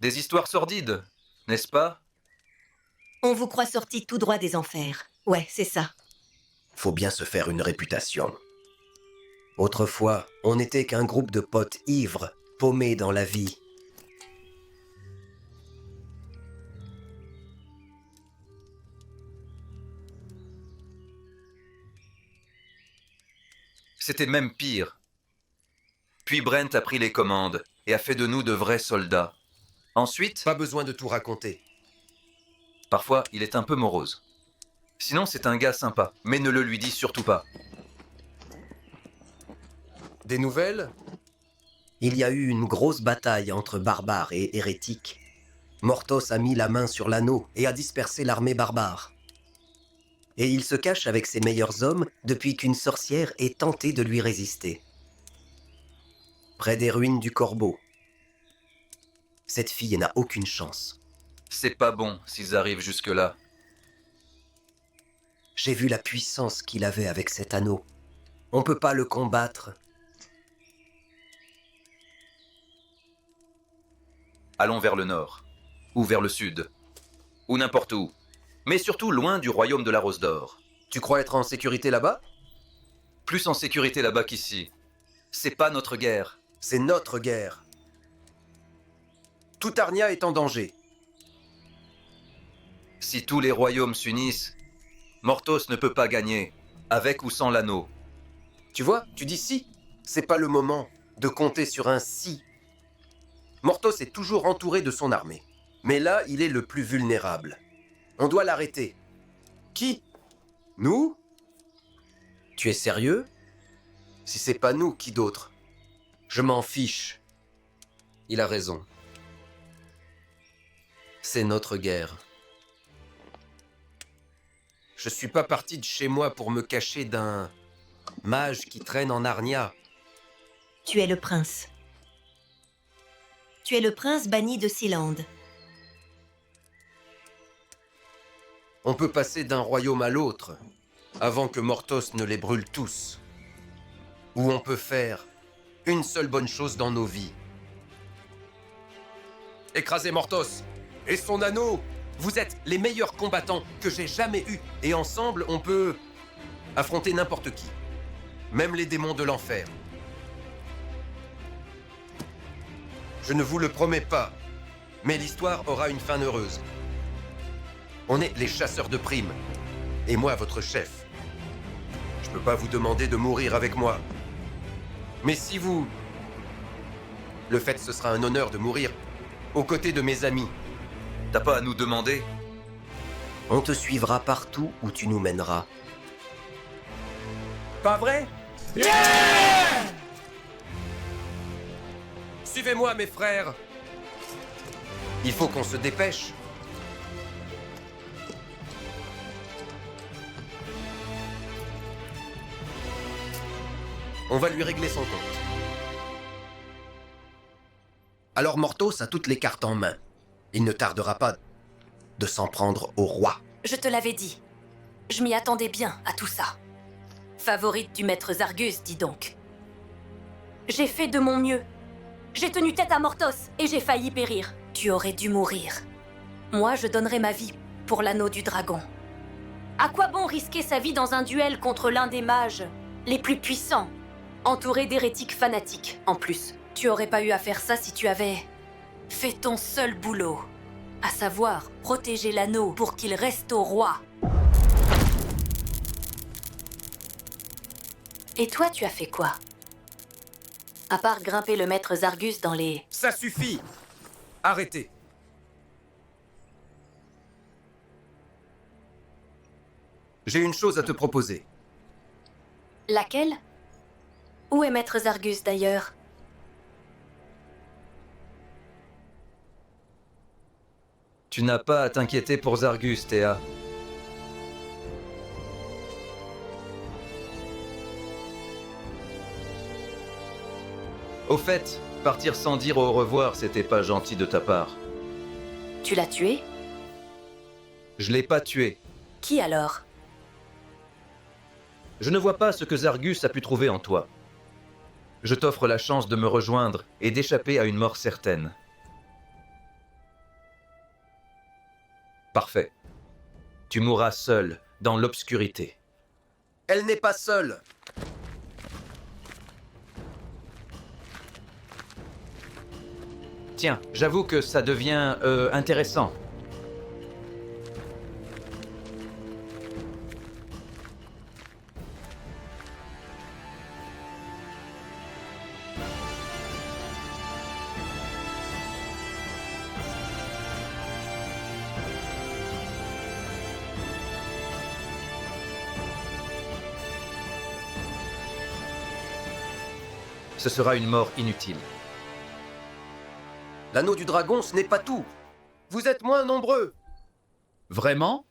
Des histoires sordides, n'est-ce pas? On vous croit sortis tout droit des enfers. Ouais, c'est ça. Faut bien se faire une réputation. Autrefois, on n'était qu'un groupe de potes ivres, paumés dans la vie. C'était même pire. Puis Brent a pris les commandes et a fait de nous de vrais soldats. Ensuite, Pas besoin de tout raconter. parfois, il est un peu morose. Sinon, c'est un gars sympa, mais ne le lui dis surtout pas. Des nouvelles? Il y a eu une grosse bataille entre barbares et hérétiques. Mortos a mis la main sur l'anneau et a dispersé l'armée barbare. Et il se cache avec ses meilleurs hommes depuis qu'une sorcière ait tenté de lui résister. Près des ruines du Corbeau. Cette fille n'a aucune chance. C'est pas bon s'ils arrivent jusque-là. J'ai vu la puissance qu'il avait avec cet anneau. On peut pas le combattre. Allons vers le nord, ou vers le sud, ou n'importe où. Mais surtout loin du royaume de la Rose d'Or. Tu crois être en sécurité là-bas? Plus en sécurité là-bas qu'ici. C'est pas notre guerre. C'est notre guerre. Tout Arnia est en danger. Si tous les royaumes s'unissent, Mortos ne peut pas gagner, avec ou sans l'anneau. Tu vois, tu dis si. C'est pas le moment de compter sur un si. Mortos est toujours entouré de son armée. Mais là, il est le plus vulnérable. On doit l'arrêter. Qui? Nous? Tu es sérieux? Si c'est pas nous, qui d'autre? Je m'en fiche. Il a raison. C'est notre guerre. Je suis pas parti de chez moi pour me cacher d'un mage qui traîne en Narnia. Tu es le prince. Tu es le prince banni de Sealand. On peut passer d'un royaume à l'autre avant que Mortos ne les brûle tous. Ou on peut faire une seule bonne chose dans nos vies. Écraser Mortos et son anneau. Vous êtes les meilleurs combattants que j'ai jamais eus. Et ensemble, on peut affronter n'importe qui. Même les démons de l'enfer. Je ne vous le promets pas, mais l'histoire aura une fin heureuse. On est les chasseurs de primes. Et moi, votre chef. Je peux pas vous demander de mourir avec moi. Mais si vous... Le fait, ce sera un honneur de mourir aux côtés de mes amis. T'as pas à nous demander? On te suivra partout où tu nous mèneras. Pas vrai? Suivez-moi, mes frères. Il faut qu'on se dépêche. On va lui régler son compte. Alors Mortos a toutes les cartes en main. Il ne tardera pas de s'en prendre au roi. Je te l'avais dit. Je m'y attendais bien à tout ça. Favorite du maître Zargus, dis donc. J'ai fait de mon mieux. J'ai tenu tête à Mortos et j'ai failli périr. Tu aurais dû mourir. Moi, je donnerais ma vie pour l'anneau du dragon. À quoi bon risquer sa vie dans un duel contre l'un des mages les plus puissants, entouré d'hérétiques fanatiques, en plus? Tu aurais pas eu à faire ça si tu avais fait ton seul boulot, à savoir protéger l'anneau pour qu'il reste au roi. Et toi, tu as fait quoi? À part grimper le maître Zargus dans les... Ça suffit! Arrêtez! J'ai une chose à te proposer. Laquelle? Où est maître Zargus d'ailleurs? Tu n'as pas à t'inquiéter pour Zargus, Théa. Au fait, partir sans dire au revoir, c'était pas gentil de ta part. Tu l'as tué? Je l'ai pas tué. Qui alors? Je ne vois pas ce que Zargus a pu trouver en toi. Je t'offre la chance de me rejoindre et d'échapper à une mort certaine. Parfait. Tu mourras seul, dans l'obscurité. Elle n'est pas seule! Tiens, j'avoue que ça devient intéressant. Ce sera une mort inutile. L'anneau du dragon, ce n'est pas tout. Vous êtes moins nombreux. Vraiment?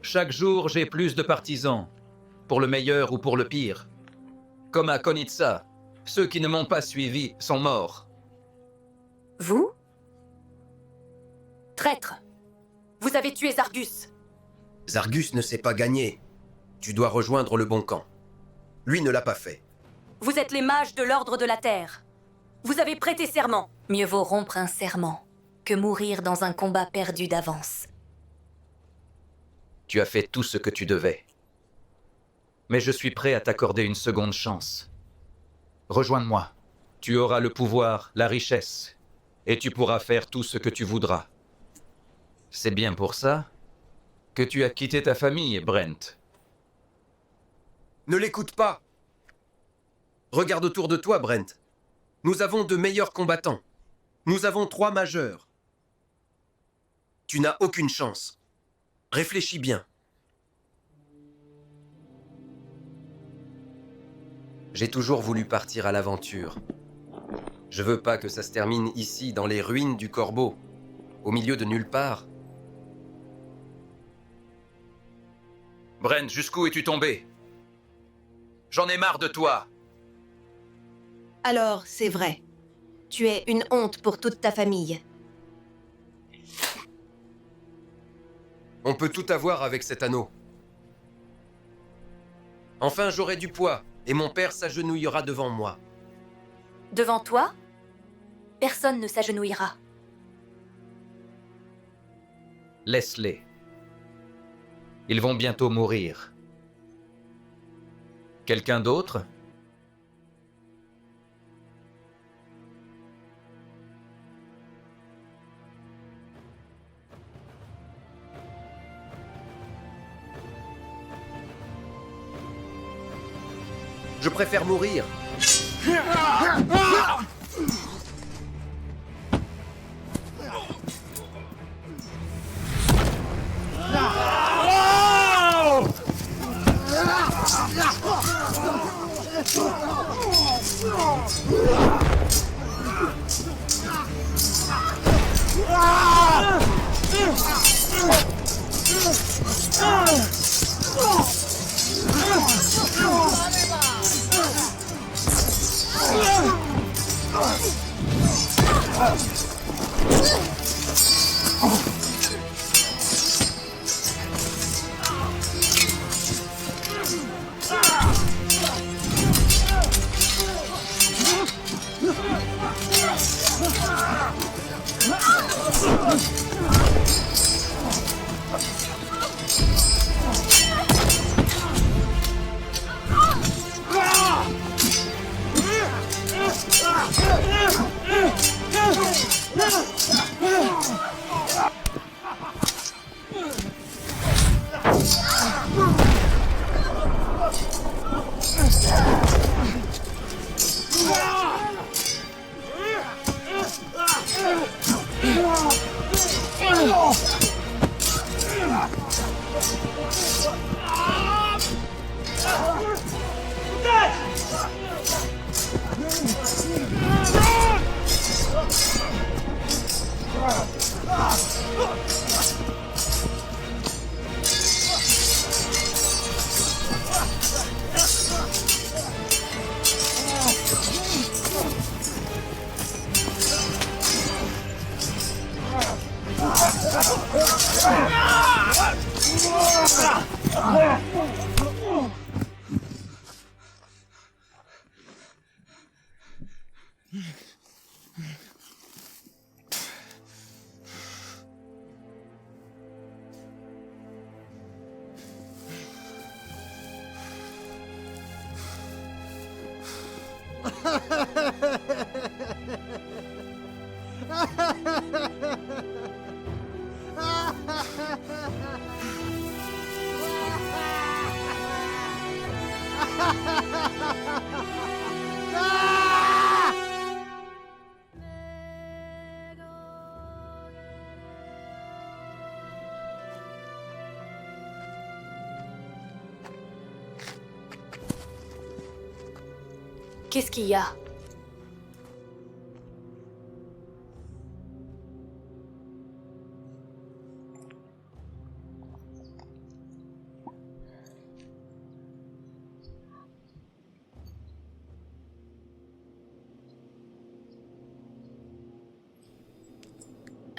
Chaque jour, j'ai plus de partisans, pour le meilleur ou pour le pire. Comme à Konitsa, ceux qui ne m'ont pas suivi sont morts. Vous? Traître! Vous avez tué Zargus! Zargus ne s'est pas gagné. Tu dois rejoindre le bon camp. Lui ne l'a pas fait. Vous êtes les mages de l'Ordre de la Terre. Vous avez prêté serment. Mieux vaut rompre un serment que mourir dans un combat perdu d'avance. Tu as fait tout ce que tu devais. Mais je suis prêt à t'accorder une seconde chance. Rejoins-moi. Tu auras le pouvoir, la richesse, et tu pourras faire tout ce que tu voudras. C'est bien pour ça que tu as quitté ta famille, Brent. Ne l'écoute pas. Regarde autour de toi, Brent. Nous avons de meilleurs combattants. Nous avons 3 majeurs. Tu n'as aucune chance. Réfléchis bien. J'ai toujours voulu partir à l'aventure. Je veux pas que ça se termine ici, dans les ruines du Corbeau, au milieu de nulle part. Bren, jusqu'où es-tu tombé? J'en ai marre de toi. Alors, c'est vrai. Tu es une honte pour toute ta famille. On peut tout avoir avec cet anneau. Enfin, j'aurai du poids, et mon père s'agenouillera devant moi. Devant toi, personne ne s'agenouillera. Laisse-les. Ils vont bientôt mourir. Quelqu'un d'autre? Je préfère mourir. Qu'est-ce qu'il y a?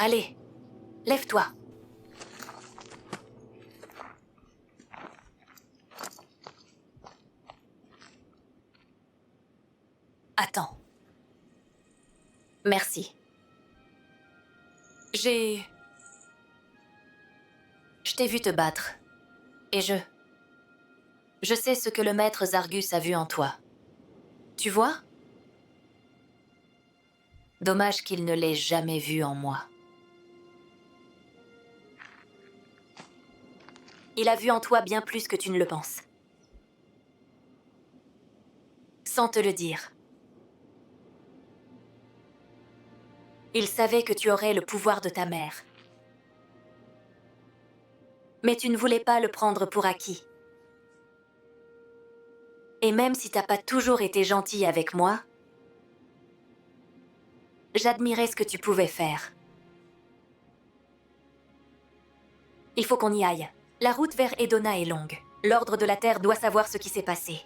Allez, lève-toi. Attends. Merci. Je t'ai vu te battre. Et je sais ce que le maître Zargus a vu en toi. Tu vois? Dommage qu'il ne l'ait jamais vu en moi. Il a vu en toi bien plus que tu ne le penses. Sans te le dire. Il savait que tu aurais le pouvoir de ta mère. Mais tu ne voulais pas le prendre pour acquis. Et même si t'as pas toujours été gentil avec moi, j'admirais ce que tu pouvais faire. Il faut qu'on y aille. La route vers Edona est longue. L'Ordre de la Terre doit savoir ce qui s'est passé.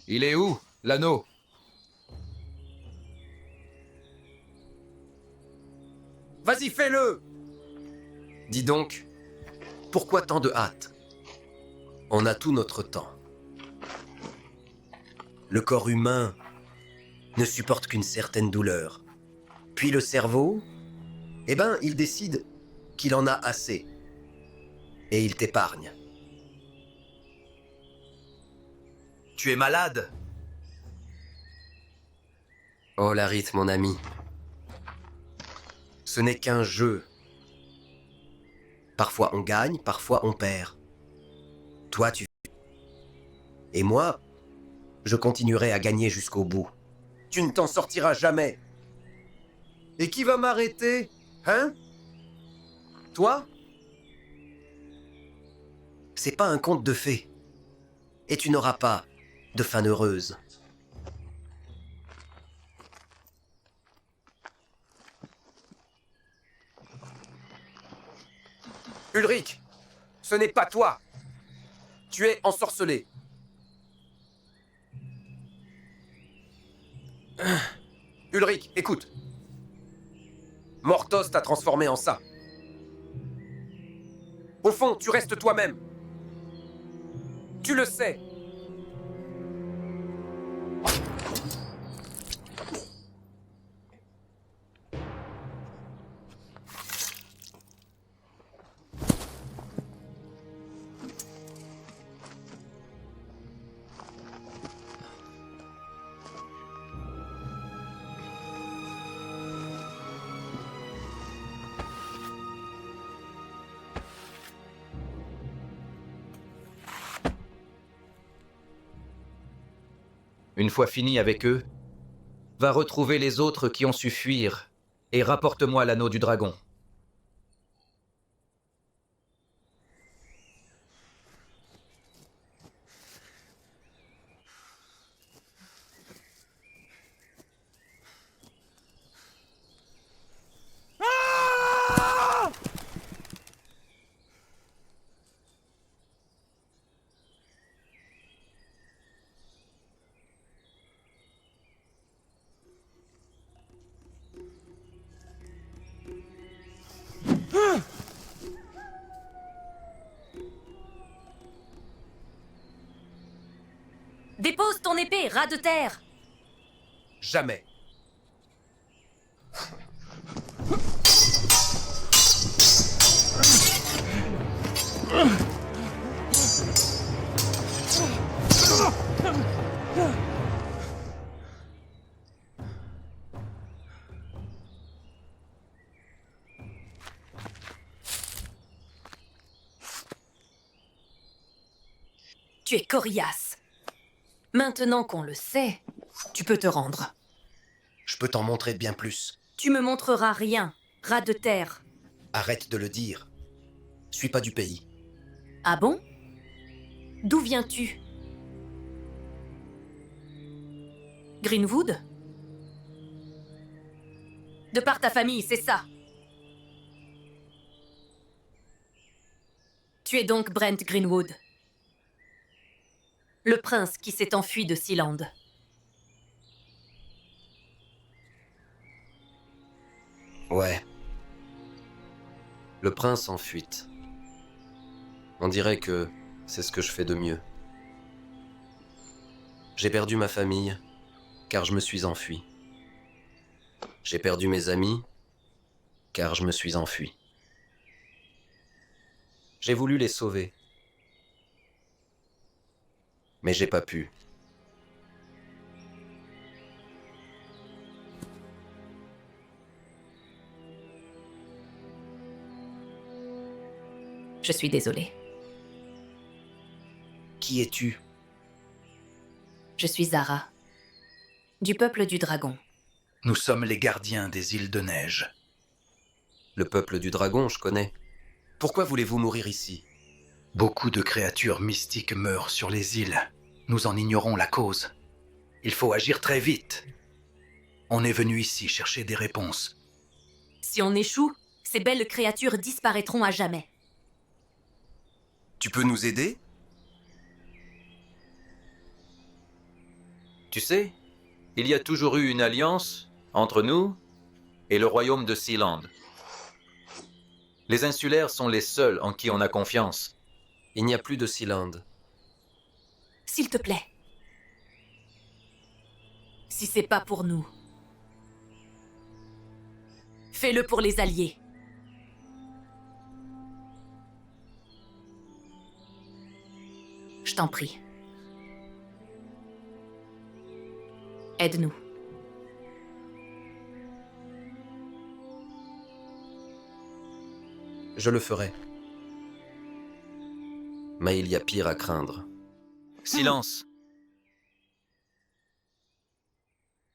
Il est où, l'anneau? Vas-y, fais-le! Dis donc, pourquoi tant de hâte? On a tout notre temps. Le corps humain ne supporte qu'une certaine douleur. Puis le cerveau, eh ben, il décide qu'il en a assez. Et il t'épargne. Tu es malade? Oh, Larit, mon ami. Ce n'est qu'un jeu. Parfois on gagne, parfois on perd. Toi, tu... Et moi, je continuerai à gagner jusqu'au bout. Tu ne t'en sortiras jamais. Et qui va m'arrêter? Hein? Toi? C'est pas un conte de fées. Et tu n'auras pas de fin heureuse. Ulrich, ce n'est pas toi. Tu es ensorcelé. Ulrich, écoute. Mortos t'a transformé en ça. Au fond, tu restes toi-même. Tu le sais. Une fois fini avec eux, va retrouver les autres qui ont su fuir et rapporte-moi l'anneau du dragon. Dépose ton épée, rat de terre! Jamais. Tu es coriace. Maintenant qu'on le sait, tu peux te rendre. Je peux t'en montrer bien plus. Tu me montreras rien, rat de terre. Arrête de le dire. Je suis pas du pays. Ah bon? D'où viens-tu? Greenwood? De par ta famille, c'est ça. Tu es donc Brent Greenwood. Le prince qui s'est enfui de Sealand. Ouais. Le prince en fuite. On dirait que c'est ce que je fais de mieux. J'ai perdu ma famille, car je me suis enfui. J'ai perdu mes amis, car je me suis enfui. J'ai voulu les sauver. Mais j'ai pas pu. Je suis désolée. Qui es-tu? Je suis Zara. Du peuple du dragon. Nous sommes les gardiens des îles de neige. Le peuple du dragon, je connais. Pourquoi voulez-vous mourir ici? Beaucoup de créatures mystiques meurent sur les îles. Nous en ignorons la cause. Il faut agir très vite. On est venu ici chercher des réponses. Si on échoue, ces belles créatures disparaîtront à jamais. Tu peux nous aider? Tu sais, il y a toujours eu une alliance entre nous et le royaume de Sealand. Les insulaires sont les seuls en qui on a confiance. Il n'y a plus de Sealand. S'il te plaît. Si c'est pas pour nous, fais-le pour les alliés. Je t'en prie. Aide-nous. Je le ferai. Mais il y a pire à craindre. Silence.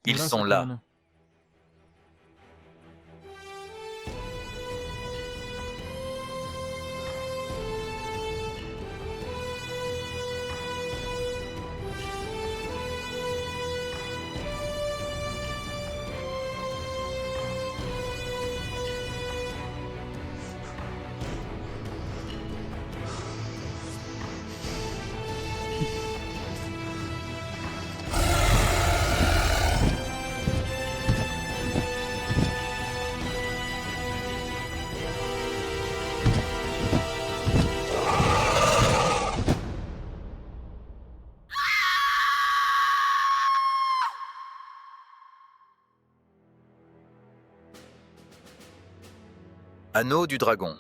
Ils sont là. Anneau du dragon.